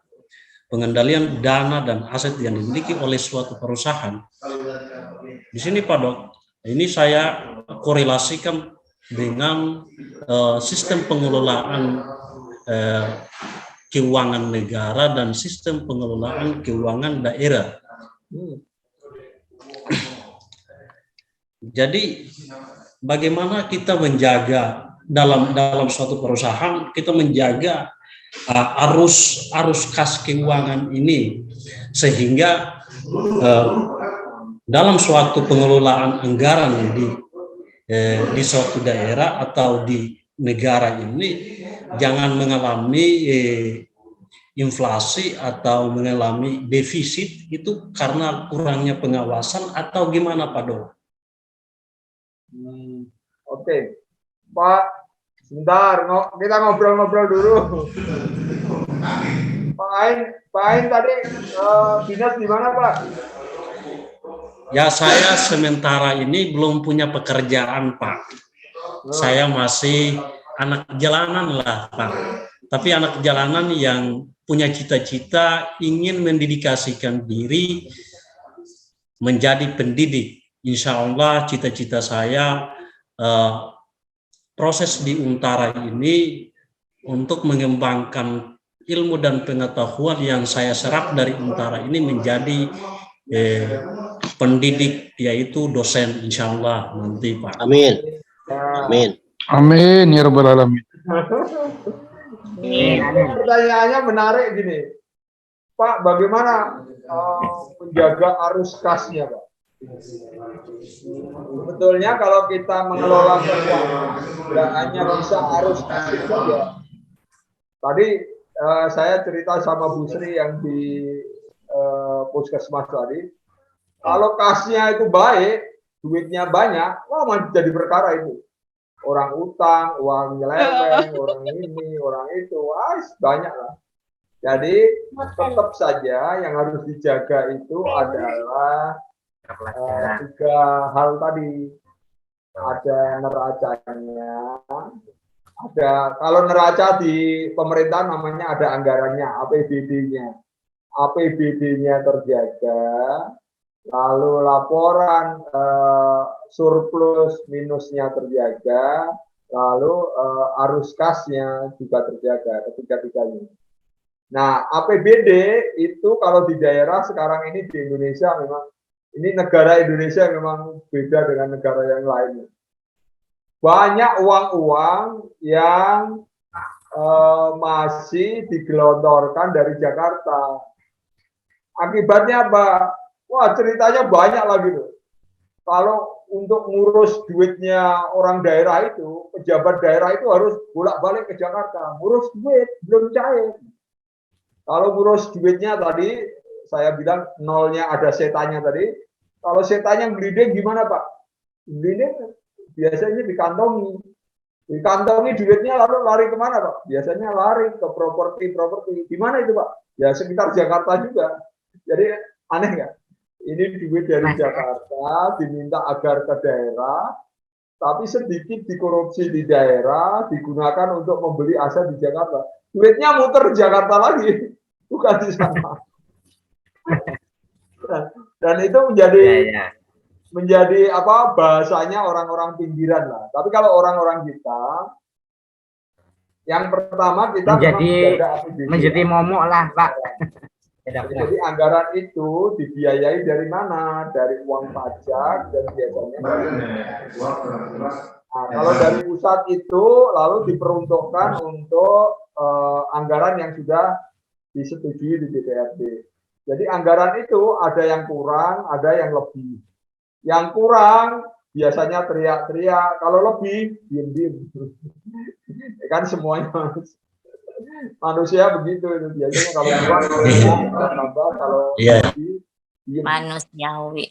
pengendalian dana dan aset yang dimiliki oleh suatu perusahaan. Di sini Pak Dok, ini saya korelasikan dengan sistem pengelolaan keuangan negara dan sistem pengelolaan keuangan daerah. Jadi bagaimana kita menjaga dalam suatu perusahaan, kita menjaga arus kas keuangan ini sehingga dalam suatu pengelolaan anggaran di suatu daerah atau di negara ini jangan mengalami inflasi atau mengalami defisit itu karena kurangnya pengawasan atau gimana Pak Dok? Oke. Pak, sebentar, kita ngobrol-ngobrol dulu. Pak Ain tadi dinas di mana, Pak? Ya, saya sementara ini belum punya pekerjaan, Pak. Saya masih anak jalanan lah, Pak. Tapi anak jalanan yang punya cita-cita ingin mendedikasikan diri menjadi pendidik. Insya Allah cita-cita saya proses di Untara ini untuk mengembangkan ilmu dan pengetahuan yang saya serap dari Untara ini menjadi pendidik, yaitu dosen insya Allah nanti Pak. Amin. Amin. Amin ya rabbal alamin. Pertanyaannya menarik gini, Pak, bagaimana menjaga arus kasnya, Pak? Sebetulnya kalau kita mengelola keuangan, tidak hanya bisa arus kas saja. Tadi saya cerita sama Bu Sri yang di puskesmas tadi, kalau kasnya itu baik, duitnya banyak, wah jadi perkara itu. Orang utang, uang nyeleweng, orang ini, orang itu, wah banyak lah. Jadi tetap saja yang harus dijaga itu adalah tiga hal tadi. Ada neracanya, ada kalau neraca di pemerintahan namanya ada anggarannya, APBD-nya. APBD-nya terjaga, lalu laporan surplus minusnya terjaga, lalu arus kasnya juga terjaga, ketiga-tiganya. Nah, APBD itu kalau di daerah sekarang ini di Indonesia memang, ini negara Indonesia memang beda dengan negara yang lainnya. Banyak uang-uang yang masih digelontorkan dari Jakarta. Akibatnya apa? Wah, ceritanya banyak lagi tuh. Kalau untuk ngurus duitnya orang daerah itu, pejabat daerah itu harus bolak-balik ke Jakarta. Ngurus duit, belum cair. Kalau ngurus duitnya tadi, saya bilang nolnya ada setannya tadi. Kalau setannya gelinding gimana Pak? Gelinding biasanya dikantongi. Dikantongi duitnya lalu lari kemana Pak? Biasanya lari ke properti. Di mana itu Pak? Ya sekitar Jakarta juga. Jadi aneh nggak? Ini duit dari Jakarta diminta agar ke daerah, tapi sedikit dikorupsi di daerah, digunakan untuk membeli aset di Jakarta. Duitnya muter Jakarta lagi, bukan di sana. Dan itu menjadi apa bahasanya orang-orang pinggiran lah. Tapi kalau orang-orang kita, yang pertama kita menjadi momok lah Pak. Jadi anggaran itu dibiayai dari mana? Dari uang pajak dan biasanya dari Nah, kalau dari pusat itu lalu diperuntukkan untuk anggaran yang sudah disetujui di DPRD. Jadi anggaran itu ada yang kurang, ada yang lebih. Yang kurang biasanya teriak-teriak, kalau lebih diem-diem. Kan semuanya manusia begitu itu biasanya kalau kurang tambah, kalau lebih diem. Manusiawi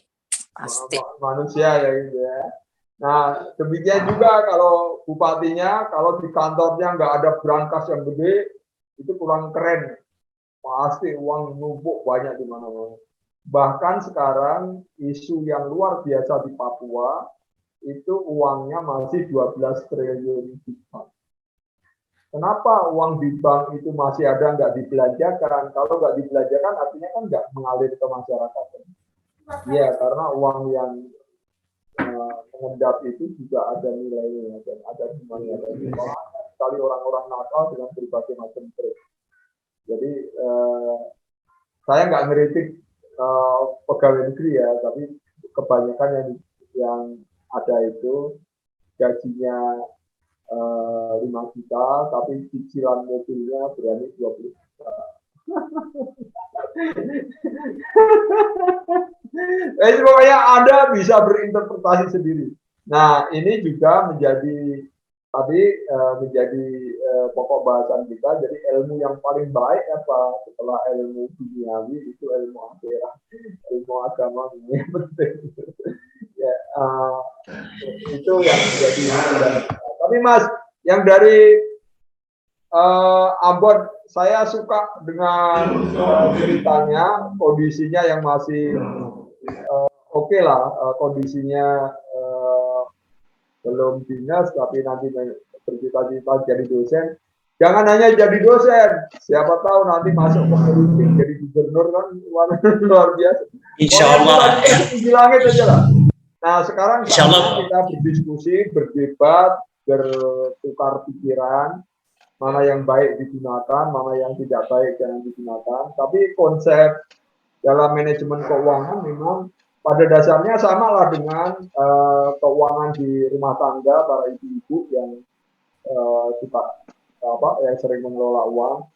pasti. Manusia ya gitu ya. Nah, demikian juga kalau bupatinya, kalau di kantornya nggak ada brankas yang gede, itu kurang keren. Pasti uang numpuk banyak di mana-mana. Bahkan sekarang isu yang luar biasa di Papua, itu uangnya masih 12 triliun di bank. Kenapa uang di bank itu masih ada nggak dibelanjakan? Kalau nggak dibelanjakan artinya kan nggak mengalir ke masyarakat. Iya, karena uang yang mengendap itu juga ada nilainya dan ada semuanya. Sekali orang-orang nakal dengan berbagai macam trik. Jadi saya nggak ngeritik pegawai negeri ya, tapi kebanyakan yang ada itu gajinya 5 juta, tapi cicilan mobilnya berani 20 juta. Jadi pokoknya Anda bisa berinterpretasi sendiri. Nah, ini juga menjadi menjadi pokok bahasan kita. Jadi ilmu yang paling baik apa setelah ilmu duniawi itu ilmu akhirat, ilmu agama ini penting. Ya, itu yang menjadi. Tapi Mas, yang dari Ambon, saya suka dengan ceritanya, kondisinya yang masih oke lah, kondisinya belum dinas, tapi nanti bercita-cita jadi dosen. Jangan hanya jadi dosen, siapa tahu nanti masuk ke politik jadi gubernur kan luar biasa. Insya Allah. Tinggi langit aja lah. Nah sekarang kita berdiskusi, berdebat, bertukar pikiran, mana yang baik digunakan, mana yang tidak baik jangan digunakan. Tapi konsep dalam manajemen keuangan memang pada dasarnya samalah dengan keuangan di rumah tangga para ibu-ibu yang yang sering mengelola uang.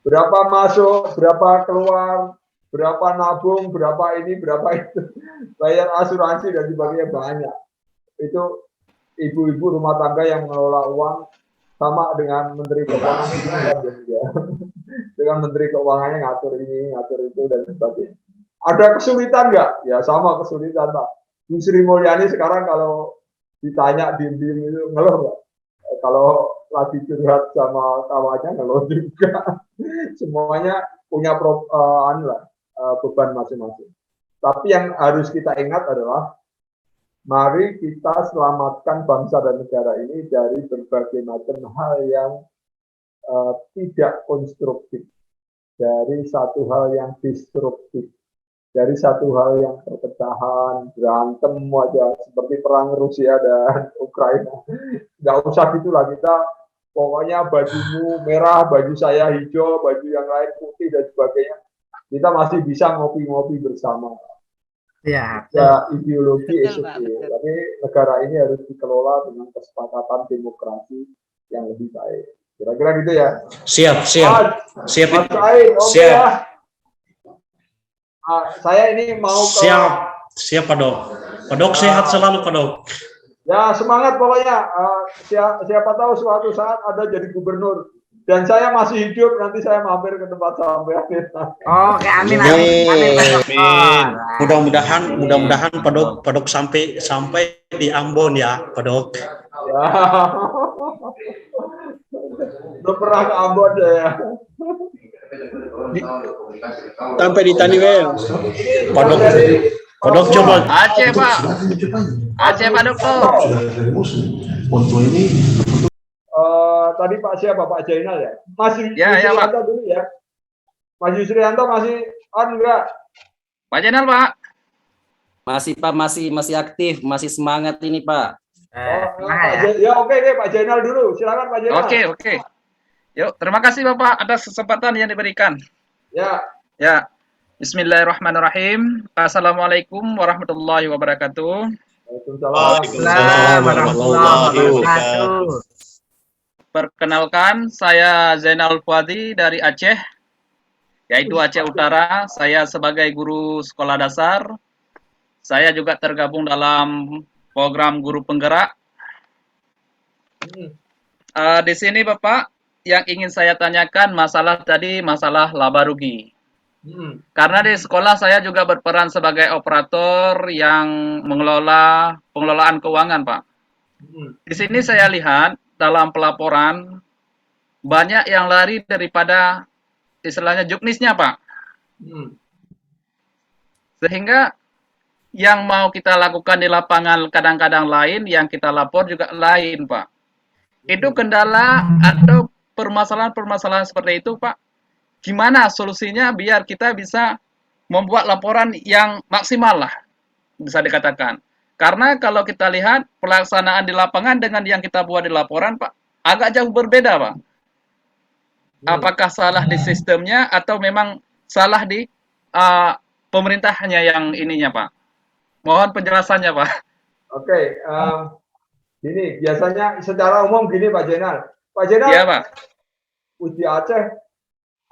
Berapa masuk, berapa keluar, berapa nabung, berapa ini, berapa itu, bayar asuransi dan sebagainya banyak. Itu ibu-ibu rumah tangga yang mengelola uang sama dengan Menteri Keuangan dengan Menteri Keuangannya ngatur ini, ngatur itu dan sebagainya. Ada kesulitan nggak? Ya sama kesulitan Pak. Bu Sri Mulyani sekarang kalau ditanya diem-diem itu ngeluh nggak? Kalau lagi curhat sama kawannya ngeluh juga. Semuanya punya beban masing-masing. Tapi yang harus kita ingat adalah mari kita selamatkan bangsa dan negara ini dari berbagai macam hal yang tidak konstruktif, dari satu hal yang destruktif, dari satu hal yang perpecahan, berantem aja seperti perang Rusia dan Ukraina. Nggak usah gitulah, kita pokoknya bajumu merah, baju saya hijau, baju yang lain putih dan sebagainya. Kita masih bisa ngopi-ngopi bersama. Ya, ideologi SOP, tapi negara ini harus dikelola dengan kesepakatan demokrasi yang lebih baik. Kira-kira gitu ya. Siap. Siap. Ya. Saya ini mau ke... Siap Pak Dok. Pak Dok sehat selalu Pak Dok. Ya semangat pokoknya. Siapa tahu suatu saat ada jadi gubernur. Dan saya masih hidup, nanti saya mampir ke tempat sampean. Oke, amin. Mudah-mudahan Pak Dok sampai di Ambon ya, Pak Dok. Ya. Belum pernah ke Ambon ya. Sampai di Taniwel. Pak Dok coba. Aceh Pak Dokter. Untuk ini tadi Pak siapa? Pak Jainal ya? Mas Yusrianto dulu ya. Mas Yusrianto masih enggak? Pak Jainal Pak. Masih Pak, masih aktif, masih semangat ini Pak. Ya oke Pak Jainal dulu. Silakan Pak Jainal. Oke. Yuk, terima kasih Bapak atas kesempatan yang diberikan. Ya. Bismillahirrahmanirrahim. Assalamualaikum warahmatullahi wabarakatuh. Waalaikumsalam warahmatullahi wabarakatuh. Perkenalkan, saya Zainal Fuadi dari Aceh, yaitu Aceh Utara. Saya sebagai guru sekolah dasar. Saya juga tergabung dalam program guru penggerak. Di sini Bapak, yang ingin saya tanyakan masalah laba rugi. Karena di sekolah saya juga berperan sebagai operator yang mengelola pengelolaan keuangan, Pak. Di sini saya lihat dalam pelaporan banyak yang lari daripada istilahnya juknisnya, Pak. Sehingga yang mau kita lakukan di lapangan kadang-kadang lain, yang kita lapor juga lain, Pak. Itu kendala atau permasalahan-permasalahan seperti itu, Pak. Gimana solusinya biar kita bisa membuat laporan yang maksimal lah, bisa dikatakan. Karena kalau kita lihat pelaksanaan di lapangan dengan yang kita buat di laporan, Pak, agak jauh berbeda, Pak. Apakah salah di sistemnya atau memang salah di pemerintahnya yang ininya, Pak? Mohon penjelasannya, Pak. Oke, gini, biasanya secara umum gini Pak Jenal. Pak Jenal, Iya, Pak. uji Aceh,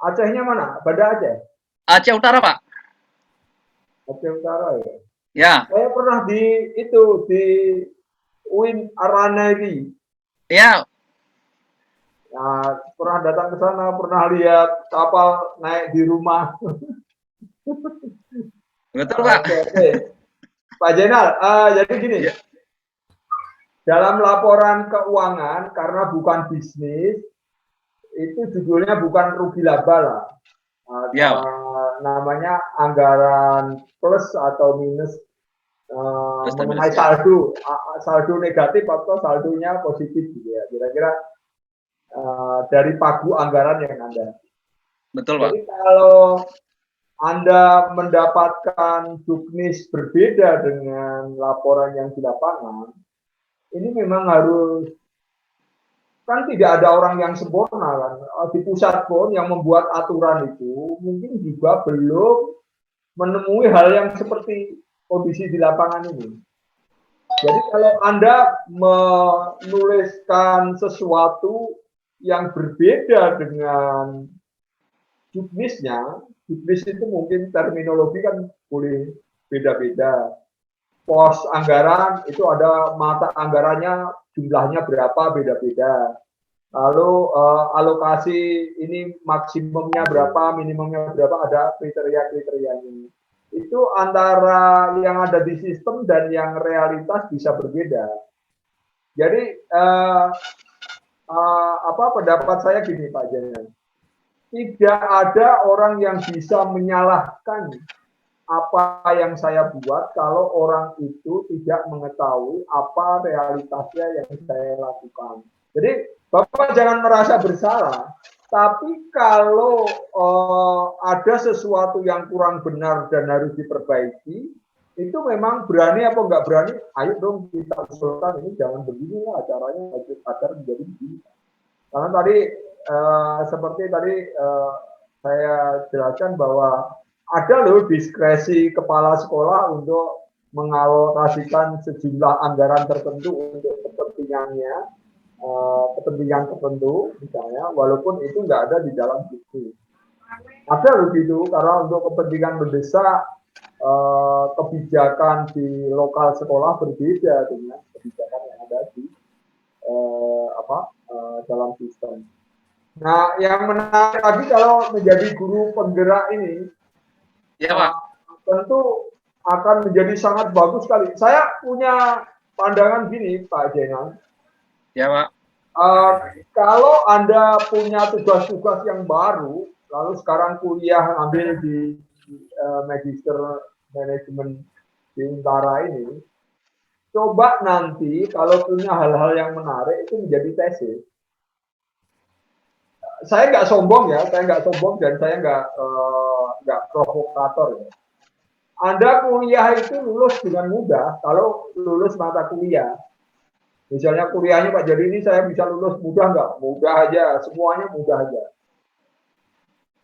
Acehnya mana? Banda Aceh? Aceh Utara, Pak. Aceh Utara ya? Ya. Saya pernah di UIN Araneri. Iya. Nah, pernah datang ke sana, pernah lihat kapal naik di rumah. Betul, Pak. Oke. Pak Jenal, jadi gini, dalam laporan keuangan, karena bukan bisnis, itu judulnya bukan rugi laba lah. Namanya anggaran plus atau minus mengenai saldo negatif atau saldonya positif gitu ya. Kira-kira dari pagu anggaran yang Anda. Betul, Pak. Jadi kalau Anda mendapatkan juknis berbeda dengan laporan yang di lapangan, ini memang harus, kan tidak ada orang yang sempurna kan. Di pusat pun yang membuat aturan itu mungkin juga belum menemui hal yang seperti kondisi di lapangan ini. Jadi kalau Anda menuliskan sesuatu yang berbeda dengan juknisnya, juknis itu mungkin terminologi kan boleh beda-beda. Pos anggaran itu ada mata anggarannya jumlahnya berapa beda-beda. Lalu alokasi ini maksimumnya berapa, minimumnya berapa, ada kriteria-kriterianya. Itu antara yang ada di sistem dan yang realitas bisa berbeda. Jadi pendapat saya gini Pak Janan, tidak ada orang yang bisa menyalahkan apa yang saya buat kalau orang itu tidak mengetahui apa realitasnya yang saya lakukan. Jadi Bapak jangan merasa bersalah, tapi kalau ada sesuatu yang kurang benar dan harus diperbaiki, itu memang berani apa enggak berani, ayo dong kita usulkan, ini jangan begini lah caranya agar menjadi begini. Karena tadi seperti tadi saya jelaskan bahwa ada loh diskresi kepala sekolah untuk mengalokasikan sejumlah anggaran tertentu untuk kepentingannya, kepentingan tertentu misalnya, walaupun itu nggak ada di dalam buku. Ada loh gitu, karena untuk kepentingan mendesak kebijakan di lokal sekolah berbeda dengan kebijakan yang ada di dalam sistem. Nah, yang menarik lagi kalau menjadi guru penggerak ini, ya Pak, tentu akan menjadi sangat bagus sekali. Saya punya pandangan gini, Pak Jenal. Ya Pak. Kalau Anda punya tugas-tugas yang baru, lalu sekarang kuliah ambil di Magister Manajemen di Utara ini, coba nanti kalau punya hal-hal yang menarik itu menjadi tesis. Saya nggak sombong ya, dan saya nggak provokator ya. Anda kuliah itu lulus dengan mudah kalau lulus mata kuliah. Misalnya kuliahnya Pak Jadi ini saya bisa lulus mudah nggak? Mudah aja, semuanya mudah aja.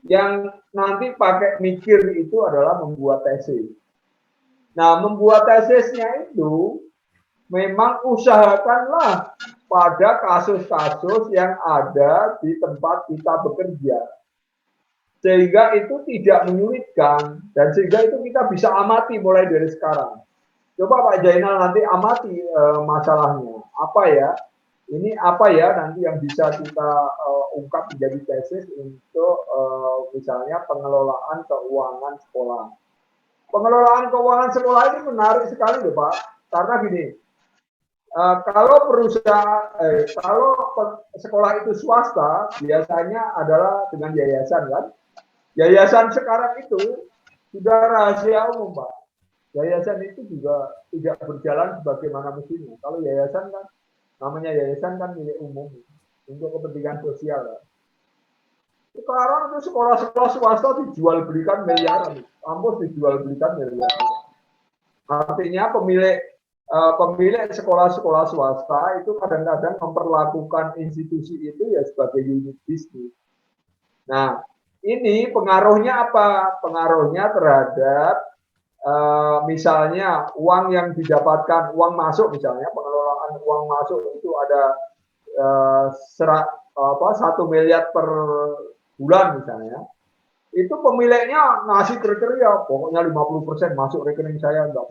Yang nanti pakai mikir itu adalah membuat tesis. Nah, membuat tesisnya itu memang usahakanlah pada kasus-kasus yang ada di tempat kita bekerja. Sehingga itu tidak menyulitkan, dan sehingga itu kita bisa amati mulai dari sekarang. Coba Pak Jainal nanti amati masalahnya. Apa ya? Ini apa ya nanti yang bisa kita ungkap menjadi tesis untuk misalnya pengelolaan keuangan sekolah. Pengelolaan keuangan sekolah ini menarik sekali loh Pak, karena gini, kalau kalau sekolah itu swasta, biasanya adalah dengan yayasan kan. Yayasan sekarang itu sudah rahasia umum Pak. Yayasan itu juga tidak berjalan sebagaimana mestinya. Kalau yayasan kan, namanya yayasan kan milik umum untuk kepentingan sosial. Kan. Sekarang itu sekolah-sekolah swasta dijual belikan miliaran, kampus dijual belikan miliaran. Artinya pemilik sekolah-sekolah swasta itu kadang-kadang memperlakukan institusi itu ya sebagai unit bisnis. Nah, ini pengaruhnya apa? Pengaruhnya terhadap misalnya uang yang didapatkan, uang masuk misalnya, pengelolaan uang masuk itu ada 1 miliar per bulan misalnya, itu pemiliknya ngasih kriteria, pokoknya 50% masuk rekening saya, enggak